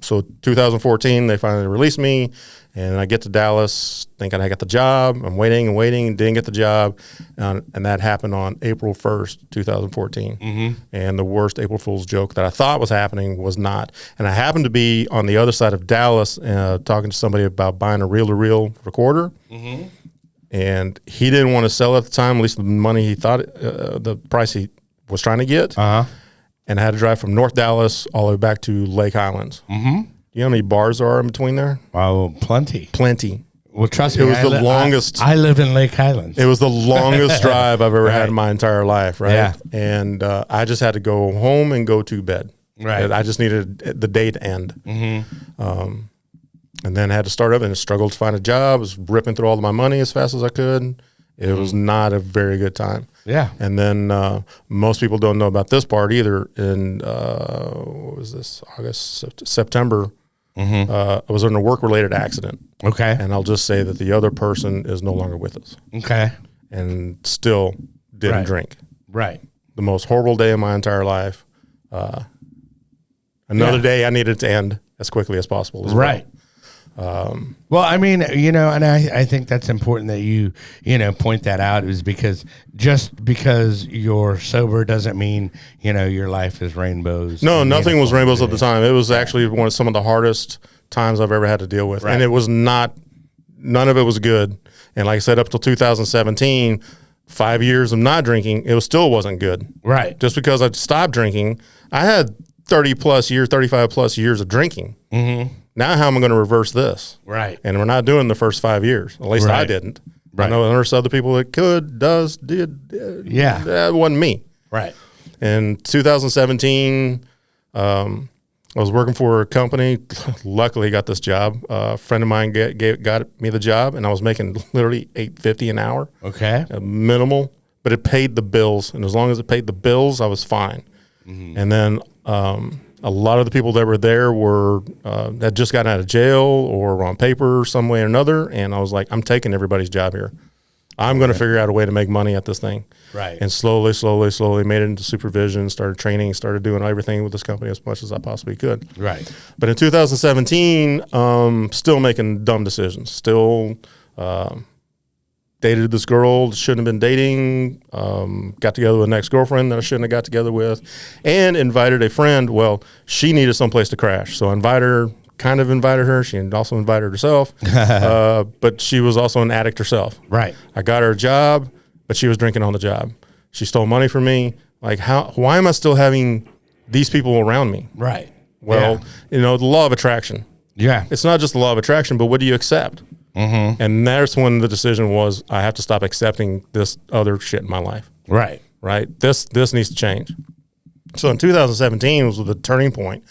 So 2014, they finally released me, and I get to Dallas thinking I got the job. I'm waiting and waiting, didn't get the job, and that happened on April 1st, 2014. And the worst April Fool's joke that I thought was happening was not. And I happened to be on the other side of Dallas talking to somebody about buying a reel-to-reel recorder, and he didn't want to sell it at the time, at least the money he thought, the price he was trying to get. And I had to drive from North Dallas all the way back to Lake Highlands. You know how many bars there are in between there? Oh, plenty. Plenty. Well, trust me. It was the longest. I live in Lake Highlands. It was the longest drive I've ever had in my entire life, right? Yeah. And I just had to go home and go to bed. Right. I just needed the day to end. And then had to start up and struggled to find a job. Was ripping through all of my money as fast as I could. It was not a very good time. Yeah. And then most people don't know about this part either. In what was this? September. I was in a work-related accident. Okay. And I'll just say that the other person is no longer with us. Okay. And still didn't drink. Right. The most horrible day of my entire life. Another day I needed to end as quickly as possible. As right. Well, I mean, you know, and I think that's important that you point that out, is because just because you're sober doesn't mean, your life is rainbows. No, nothing was rainbows at the time. It was actually some of the hardest times I've ever had to deal with. Right. And it was none of it was good. And like I said, up till 2017, 5 years of not drinking, it still wasn't good. Right. Just because I stopped drinking, I had 35 plus years of drinking. Now how am I going to reverse this? Right. And we're not doing the first 5 years. At least I didn't. Right. I know there's other people that did. Yeah. That wasn't me. Right. In 2017, I was working for a company. Luckily, got this job. A friend of mine got me the job, and I was making literally $8.50 an hour. Okay. Minimal, but it paid the bills. And as long as it paid the bills, I was fine. And then a lot of the people that were there had just gotten out of jail or were on paper some way or another. And I was like, I'm taking everybody's job here. I'm going to figure out a way to make money at this thing. Right. And slowly made it into supervision, started training, started doing everything with this company as much as I possibly could. Right. But in 2017, still making dumb decisions. Still dated this girl, shouldn't have been dating, got together with an ex-girlfriend that I shouldn't have got together with, and invited a friend. Well, she needed someplace to crash. So I kind of invited her. She also invited herself, but she was also an addict herself. Right. I got her a job, but she was drinking on the job. She stole money from me. Like, why am I still having these people around me? Right. Well, the law of attraction. Yeah. It's not just the law of attraction, but what do you accept? And that's when the decision was, I have to stop accepting this other shit in my life. Right. Right. This needs to change. So in 2017 was the turning point.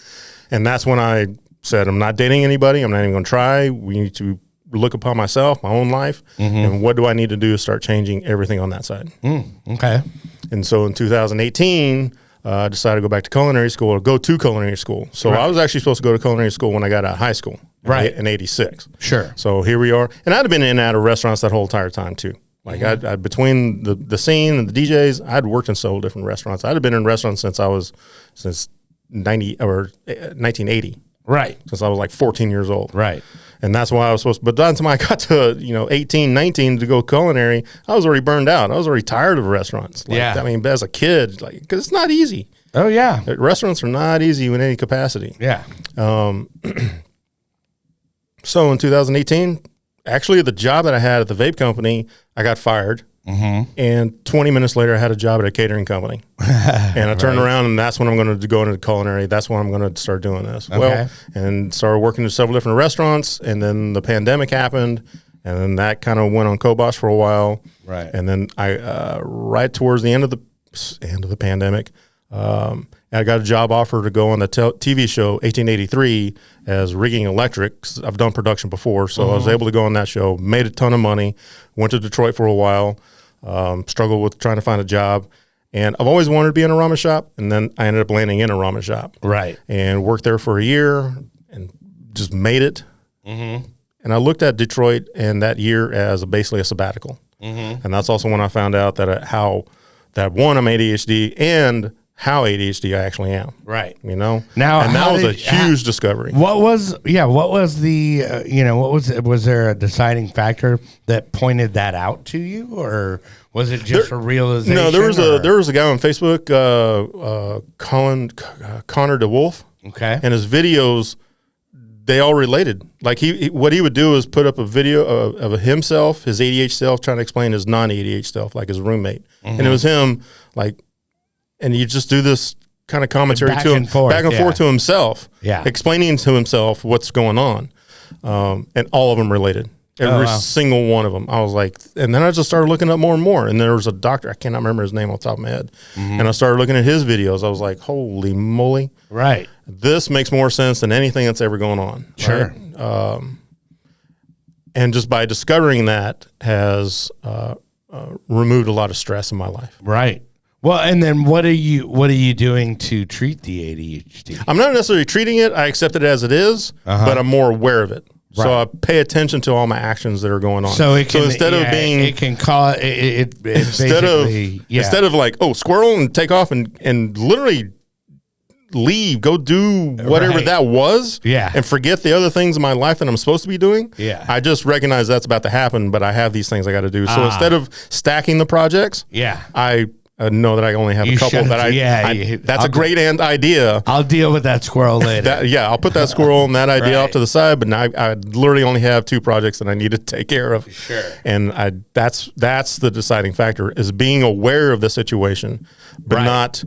And that's when I said, I'm not dating anybody. I'm not even going to try. We need to look upon myself, my own life. And what do I need to do to start changing everything on that side? Okay. And so in 2018, I decided to go back to culinary school, or go to culinary school. So I was actually supposed to go to culinary school when I got out of high school. Right. In 86. Sure. So here we are. And I'd have been in and out of restaurants that whole entire time too. Like I between the scene and the DJs, I'd worked in several different restaurants. I'd have been in restaurants since 1980. Right. Since I was like 14 years old. Right. And that's why I was supposed to, but by the time I got to, 18, 19 to go culinary, I was already burned out. I was already tired of restaurants. Like, I mean, as a kid, because it's not easy. Oh yeah. Restaurants are not easy in any capacity. Yeah. So in 2018, actually the job that I had at the vape company, I got fired. Mm-hmm. And 20 minutes later, I had a job at a catering company. And I turned around, and that's when I'm going to go into culinary. That's when I'm going to start doing this. Okay. Well, and started working in several different restaurants. And then the pandemic happened. And then that kind of went on kibosh for a while. Right. And then I, right towards the end of the pandemic, I got a job offer to go on the TV show 1883 as rigging electric. I've done production before, so I was able to go on that show, made a ton of money, went to Detroit for a while, struggled with trying to find a job. And I've always wanted to be in a ramen shop, and then I ended up landing in a ramen shop. Right. And worked there for a year and just made it. Mm-hmm. And I looked at Detroit and that year as basically a sabbatical. Mm-hmm. And that's also when I found out that I'm ADHD and how ADHD I actually am. Right. You know? Now, and that was a huge discovery. What was the, was there a deciding factor that pointed that out to you, or was it just a realization? No, there was a guy on Facebook, Connor DeWolf. Okay. And his videos, they all related. Like what he would do is put up a video of himself, his ADHD self, trying to explain his non-ADHD self, like his roommate. Mm-hmm. And it was him, like, and you just do this kind of commentary back and forth to himself, explaining to himself what's going on. And all of them related. Every single one of them. I was like, and then I just started looking up more and more. And there was a doctor, I cannot remember his name off the top of my head. Mm-hmm. And I started looking at his videos. I was like, holy moly. Right. This makes more sense than anything that's ever going on. Sure. Right? And just by discovering that has removed a lot of stress in my life. Right. Well, and then what are you doing to treat the ADHD? I'm not necessarily treating it. I accept it as it is, but I'm more aware of it. Right. So I pay attention to all my actions that are going on. So instead of being, it can cause it instead of like, oh, squirrel, and take off and literally leave, go do whatever that was, and forget the other things in my life that I'm supposed to be doing. Yeah, I just recognize that's about to happen, but I have these things I got to do. So instead of stacking the projects, I know that I only have a couple that that's a great idea. I'll deal with that squirrel later. I'll put that squirrel and that idea off to the side, but now I literally only have 2 projects that I need to take care of. Sure. And that's the deciding factor, is being aware of the situation, but not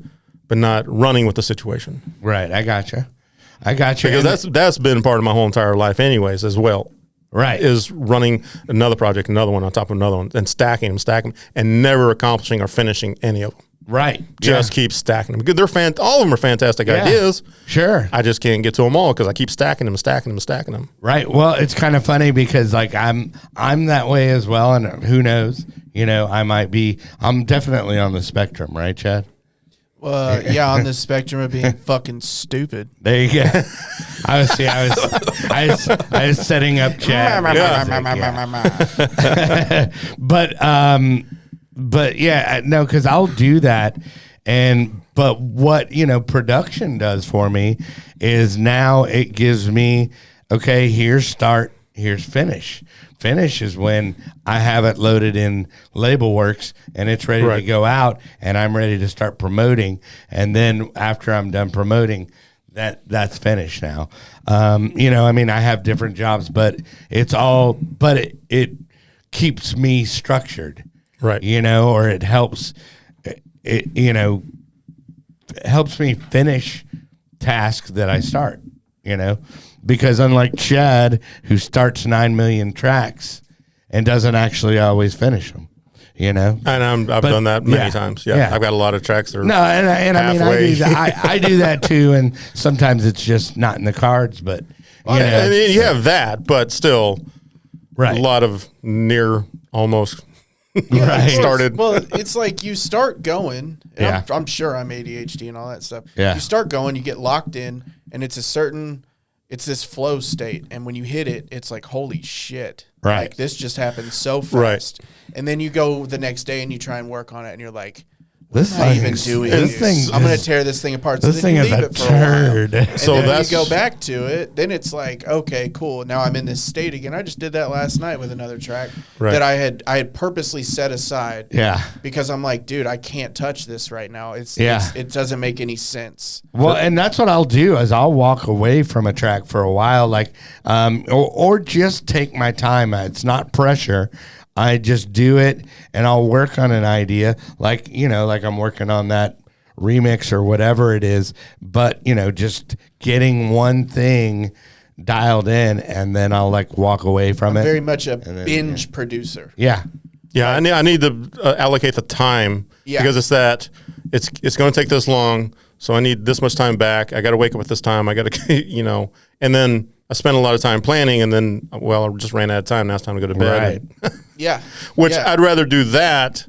running with the situation. Right. I gotcha. Because that's been part of my whole entire life anyways as well. Right. Is running another project, another one on top of another one, and stacking them, and never accomplishing or finishing any of them. Right. Just keep stacking them. They're all of them are fantastic ideas. Sure. I just can't get to them all because I keep stacking them. Right. Well, it's kind of funny because like I'm that way as well, and who knows? I'm definitely on the spectrum, right, Chad? On the spectrum of being fucking stupid. There you go. I was setting up Chad. But yeah, no, because I'll do that. But what production does for me is now it gives me, okay, here's start, here's finish. Finish is when I have it loaded in LabelWorks and it's ready to go out, and I'm ready to start promoting. And then after I'm done promoting, that's finished now. I have different jobs, but it keeps me structured, right? Or it helps me finish tasks that I start, Because unlike Chad, who starts 9 million tracks and doesn't actually always finish them, And I've done that many times. Yeah. I've got a lot of tracks that are I do that too, and sometimes it's just not in the cards. But you have that, but still, a lot of near almost. Started. Well, it's like you start going. And I'm sure I'm ADHD and all that stuff. Yeah. You start going, you get locked in, and it's this flow state, and when you hit it, it's like, holy shit. Right. Like, this just happened so fast. Right. And then you go the next day and you try and work on it, and you're like, This What am I thing even is- doing? this here? thing I'm going is- to tear this thing apart. this then thing you is leave a it for a while. turd. And So then when that's- you go back to it, then it's like, okay, cool. Now I'm in this state again. I just did that last night with another track Right. that I had purposely set aside. Yeah. Because I'm like, dude, I can't touch this right now. It doesn't make any sense. Well, and that's what I'll do is I'll walk away from a track for a while, like, or just take my time. It's not pressure. I just do it, and I'll work on an idea, like like I'm working on that remix or whatever it is. But just getting one thing dialed in, and then I'll like walk away from it. Very much a binge producer. Yeah. Yeah, I need to allocate the time because it's going to take this long, so I need this much time back. I got to wake up at this time. I got to, and then I spent a lot of time planning, and then I just ran out of time. Now it's time to go to bed. Right. Yeah. Which Yeah. I'd rather do that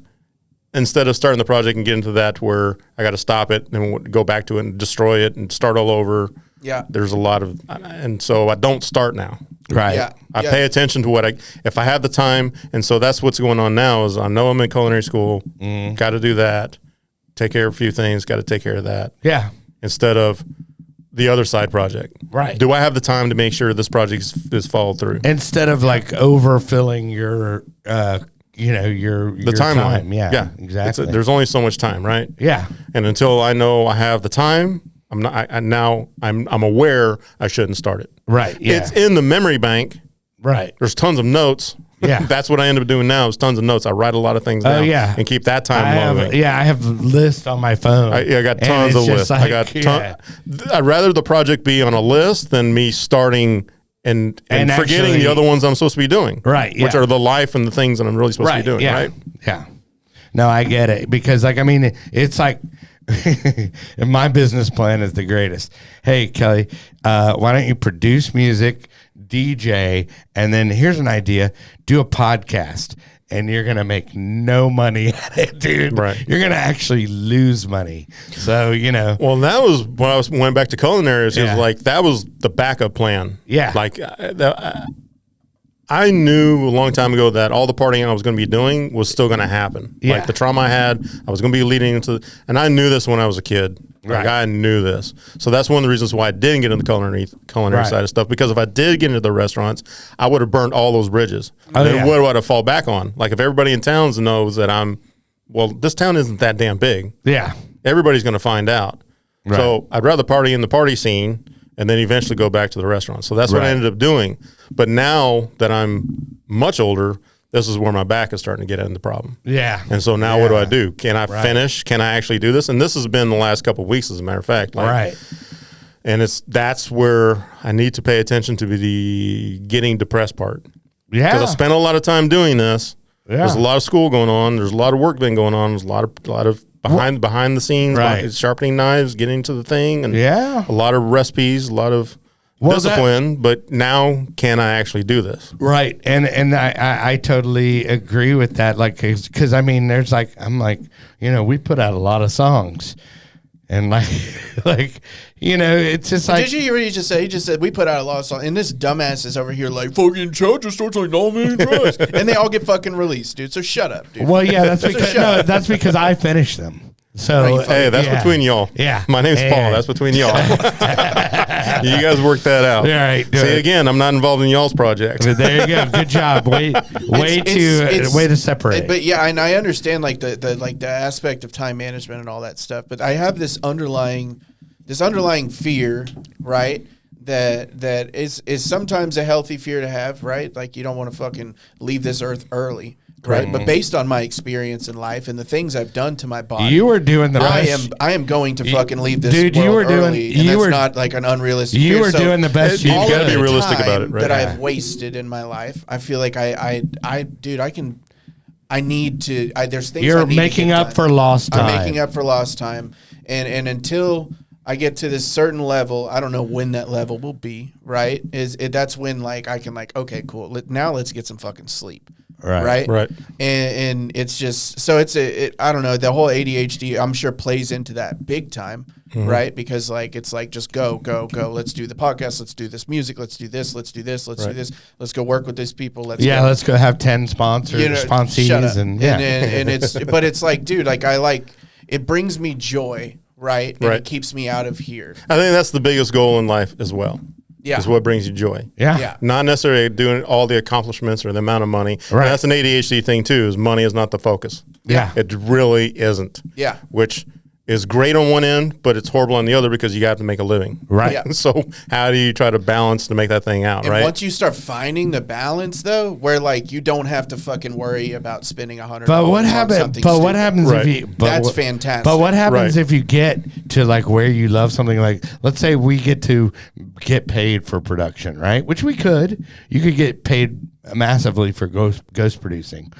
instead of starting the project and get into that where I got to stop it and go back to it and destroy it and start all over. Yeah. There's a lot of, and so I don't start now. Right. Yeah. I pay attention to if I have the time. And so that's what's going on now is I know I'm in culinary school, got to do that, take care of a few things, got to take care of that. Yeah. Instead of the other side project. Right. Do I have the time to make sure this project is followed through? Instead of like overfilling your, your timeline. Yeah. Exactly. There's only so much time, right? Yeah. And until I know I have the time, I'm aware I shouldn't start it. Right. Yeah. It's in the memory bank. Right. There's tons of notes. Yeah. That's what I end up doing now is tons of notes. I write a lot of things down and keep that time moving. I have lists on my phone. I got tons of lists. I'd rather the project be on a list than me starting and forgetting actually, the other ones I'm supposed to be doing. Right. Yeah. Which are the life and the things that I'm really supposed to be doing. Yeah. Right. Yeah. No, I get it because it's like and my business plan is the greatest. Hey, Kelly, why don't you produce music, DJ, and then here's an idea, do a podcast, and you're going to make no money at it, dude. Right. You're going to actually lose money. So, Well, that was when I went back to culinary. It was like, that was the backup plan. Yeah. Like, I knew a long time ago that all the partying I was going to be doing was still going to happen. Yeah. Like the trauma I had, I was going to be leading into, and I knew this when I was a kid. Like Right. I knew this. So that's one of the reasons why I didn't get into the culinary side of stuff. Because if I did get into the restaurants, I would have burned all those bridges. Then what would I fall back on? Like if everybody in town knows that this town isn't that damn big. yeah. Everybody's going to find out. Right. So I'd rather party in the party scene and then eventually go back to the restaurant. So that's what I ended up doing. But now that I'm much older, this is where my back is starting to get into the problem. Yeah. And so now what do? Can I finish? Can I actually do this? And this has been the last couple of weeks, as a matter of fact. Right. And that's where I need to pay attention to the getting depressed part. Yeah. Because I spent a lot of time doing this. Yeah. There's a lot of school going on. There's a lot of work been going on. There's a lot of behind the scenes, sharpening knives, getting to the thing, and a lot of recipes, a lot of discipline. But now, can I actually do this? Right, and I totally agree with that. Like, because there's like we put out a lot of songs, and it's just like. Did you hear what he just said? He just said we put out a lot of songs, and this dumbass is over here like fucking Chad just starts like no man drugs, and they all get fucking released, dude. So shut up, dude. Well, yeah, that's because I finished them. So hey, that's between y'all. Yeah, my name's Paul. That's between y'all. You guys work that out. All right. See, again, I'm not involved in y'all's project. There you go. Good job. Way to separate. But yeah, and I understand like the aspect of time management and all that stuff. But I have this underlying fear, right? That is sometimes a healthy fear to have, right? Like you don't want to fucking leave this earth early. Right, but based on my experience in life and the things I've done to my body, you were doing the best. I am going to fucking leave this dude, world you were doing, early, and that's not like an unrealistic. You fear. were doing the best. You've got to be realistic about it, right? That I've wasted in my life. I feel like I need to. There's things you're I need making to get up done. for lost time. I'm making up for lost time, and until I get to this certain level, I don't know when that level will be. Right? That's when like I can like okay, cool. Now let's get some fucking sleep. Right. And it's just so I don't know, the whole ADHD I'm sure plays into that big time, right? Because like it's like just go. Let's do the podcast, let's do this music, let's do this, do this, let's go work with these people. Let's go have 10 sponsors, sponsees, shut up. and and it's but it's like, dude, like it brings me joy, right? And it keeps me out of here. I think that's the biggest goal in life as well. Yeah. Is what brings you joy. Yeah. Not necessarily doing all the accomplishments or the amount of money. Right. And that's an ADHD thing too, is money is not the focus. Yeah. It really isn't. Yeah. Which is great on one end, but it's horrible on the other because you have to make a living. Right. Yeah. So how do you try to balance to make that thing out, And right? once you start finding the balance, though, where like you don't have to fucking worry about spending $100. But what on happens? something But what stupid. happens Right. if you? But That's what, fantastic. But what happens Right. if you get to like where you love something? Like, let's say we get to get paid for production, right? Which we could. You could get paid massively for ghost producing.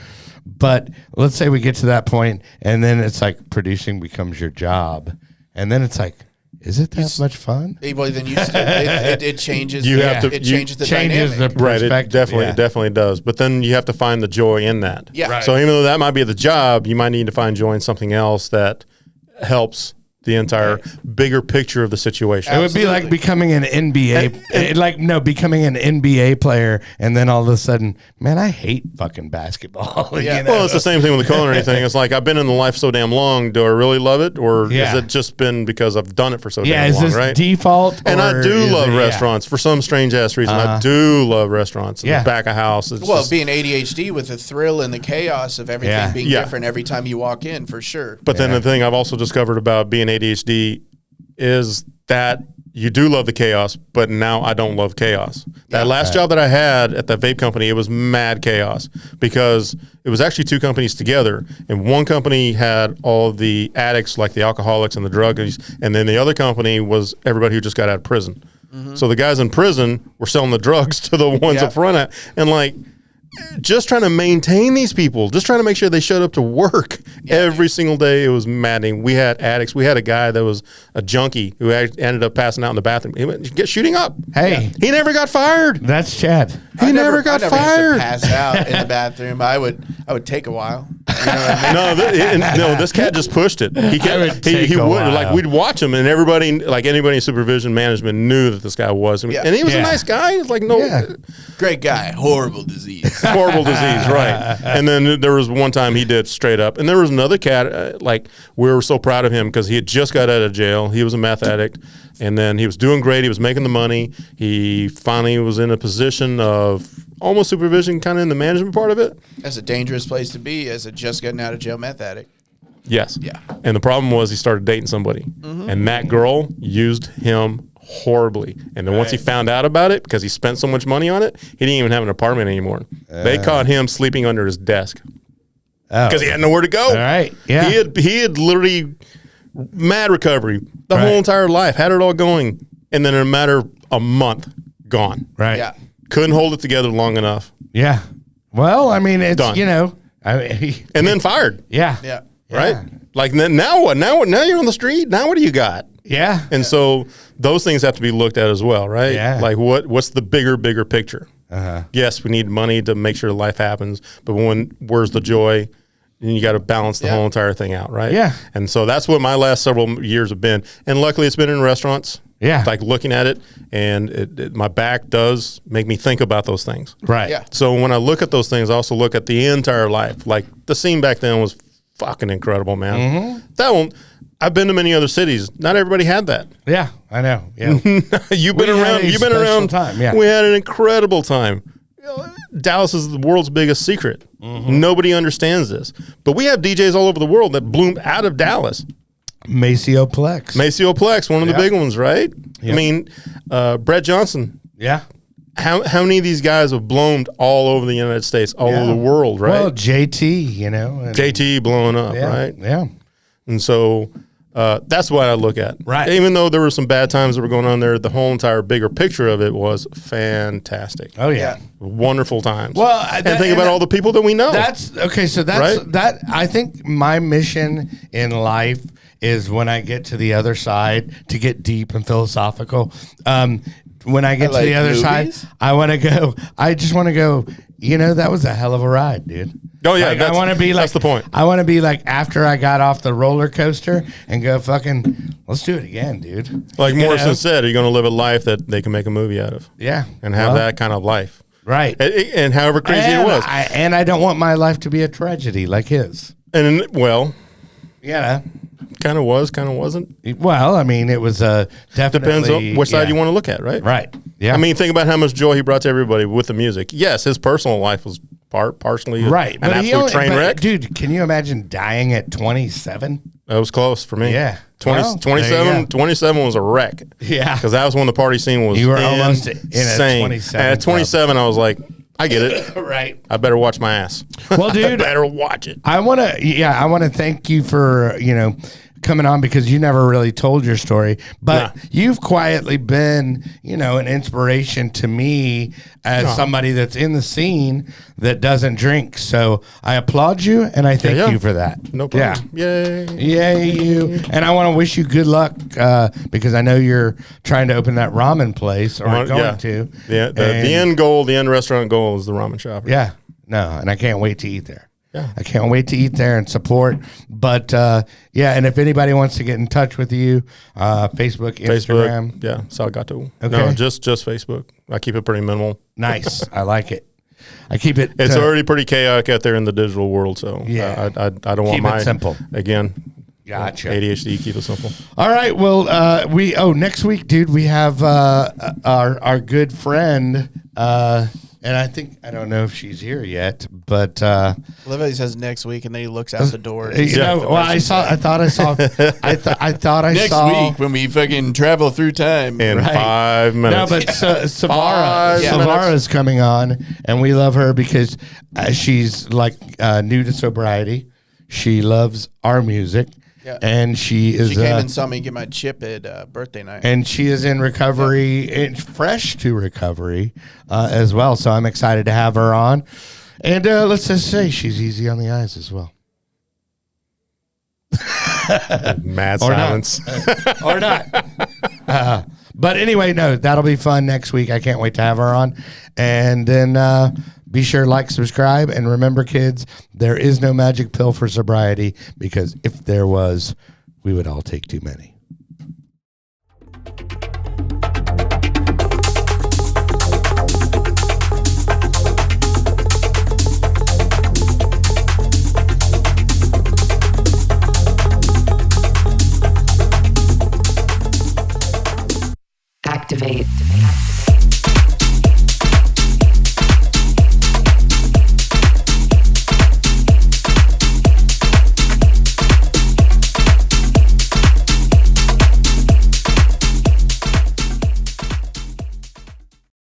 But let's say we get to that point, and then it's like producing becomes your job, and then it's like, is it that much fun? Well, then you still, it changes. You the, have to- it changes the changes dynamic. the Right, it perspective. definitely does. But then you have to find the joy in that. Yeah. Right. So even though that might be the job, you might need to find joy in something else that helps the entire bigger picture of the situation. It would be like becoming an NBA, becoming an NBA player, and then all of a sudden, man, I hate fucking basketball. Yeah. You know? Well, it's the same thing with the culinary thing. It's like, I've been in the life so damn long. Do I really love it? Or Yeah. has it just been because I've done it for so yeah, damn is long, this right? default? And I or do is love it- yeah. restaurants for some strange ass reason. I do love restaurants in Yeah. the back of house. It's Well, just- being ADHD with the thrill and the chaos of everything Yeah. being Yeah. different every time you walk in, for sure. But then the thing I've also discovered about being ADHD is that you do love the chaos, but now I don't love chaos. That last job that I had at that vape company, it was mad chaos because it was actually two companies together. And one company had all the addicts, like the alcoholics and the druggies. And then the other company was everybody who just got out of prison. So the guys in prison were selling the drugs to the ones Yeah. up front. And like, just trying to maintain these people, just trying to make sure they showed up to work every single day. It was maddening. We had addicts. We had a guy that was a junkie who ended up passing out in the bathroom. He went shooting up. Hey. He never got fired. That's Chad. He never got I never fired. Used to pass out in the bathroom. I would take a while. You know what I mean? No, this cat just pushed it. He would kept, he take a would while. like we'd watch him, and everybody, like anybody in supervision management, knew that this guy was, and he was a Yeah. nice guy. It's like Great guy. Horrible disease. horrible disease, right? And then there was one time he did straight up, and there was another cat. Like, we were so proud of him because he had just got out of jail. He was a meth addict, and then he was doing great. He was making the money. He finally was in a position of almost supervision, kind of in the management part of it. That's a dangerous place to be as a just getting out of jail meth addict. Yes. Yeah. And the problem was he started dating somebody, and that girl used him horribly. And then once he found out about it, because he spent so much money on it, he didn't even have an apartment anymore. They caught him sleeping under his desk because he had nowhere to go. All right. Yeah. He had literally mad recovery the whole entire life, had it all going, and then in a matter of a month, gone. Right. Yeah. Couldn't hold it together long enough, Yeah. Well, I mean, it's, Done. you know, I and then fired. yeah. Yeah. Right? Like, now what? Now you're on the street. Now what do you got? Yeah. And so those things have to be looked at as well, right? Yeah. Like, what's the bigger picture? Yes, we need money to make sure life happens, but where's the joy? And you got to balance the whole entire thing out, right? Yeah. And so that's what my last several years have been. And luckily, it's been in restaurants. Yeah. Like looking at it, and my back does make me think about those things. Right. Yeah. So when I look at those things, I also look at the entire life. Like, the scene back then was fucking incredible, man. That one, I've been to many other cities. Not everybody had that. Yeah. I know. Yeah. You've been We had around. a You've been special around. time, yeah. We had an incredible time. Dallas is the world's biggest secret. Nobody understands this, but we have DJs all over the world that bloomed out of Dallas. Maceo Plex. Maceo Plex, one of the Yeah. big ones, right? Yeah. I mean, Brett Johnson. Yeah. How many of these guys have bloomed all over the United States, all over the world, right? Well, JT, you know. And, JT blowing up, yeah, right? Yeah. And so that's what I look at. Right. Even though there were some bad times that were going on there, the whole entire bigger picture of it was fantastic. Oh, yeah. Wonderful times. Well, and think about all the people that we know. That's okay. So that's Right? that. I think my mission in life is when I get to the other side to get deep and philosophical. When I get to like the other movies. side, I want to go. I just want to go. You know, that was a hell of a ride, dude. Oh, yeah, Like, I that's- want to be like that's the point. I want to be like after I got off the roller coaster and go fucking. Let's do it again, dude. like You Morrison know? said, are you going to live a life that they can make a movie out of? Yeah, And have Well, that kind of life. right. And however crazy it was. And I don't want my life to be a tragedy like his. And, well, You know. kind of was, kind of wasn't. Well, I mean, it was definitely Depends on which side you want to look at, right? Right. Yeah. I mean, think about how much joy he brought to everybody with the music. Yes, his personal life was partially right. an absolute train wreck. Dude, can you imagine dying at 27? That was close for me. Yeah. 27 was a wreck. Yeah. Because that was when the party scene was You were almost in a insane. 27 And at 27, I was like, I get it. Right. I better watch my ass. Well, dude, better watch it. I want to thank you for, coming on, because you never really told your story, but you've quietly been, an inspiration to me as somebody that's in the scene that doesn't drink. So I applaud you and I thank you for that. No problem. Yeah. Yay, you. And I want to wish you good luck because I know you're trying to open that ramen place or going to. Yeah. The end goal, the end restaurant goal is the ramen shop. Yeah. No, and I can't wait to eat there. Yeah. I can't wait to eat there and support. But and if anybody wants to get in touch with you, Facebook, Instagram. Yeah, Sal Gato. Okay. No, just Facebook. I keep it pretty minimal. Nice. I like it. I keep it. It's already pretty chaotic out there in the digital world, so I don't want keep it simple. Again. Gotcha. ADHD, keep it simple. All right. Well, next week, dude, we have our good friend. And I don't know if she's here yet, but I love how he says next week, and then he looks out the door. I thought I saw next week when we fucking travel through time in 5 minutes. No, but Savara is coming on, and we love her because she's like new to sobriety. She loves our music. Yeah. And she came and saw me get my chip at birthday night. And she is in recovery, fresh to recovery as well. So I'm excited to have her on. And let's just say she's easy on the eyes as well. Mad silence. Or not. But anyway, no, that'll be fun next week. I can't wait to have her on. And then be sure to like, subscribe, and remember, kids, there is no magic pill for sobriety, because if there was, we would all take too many.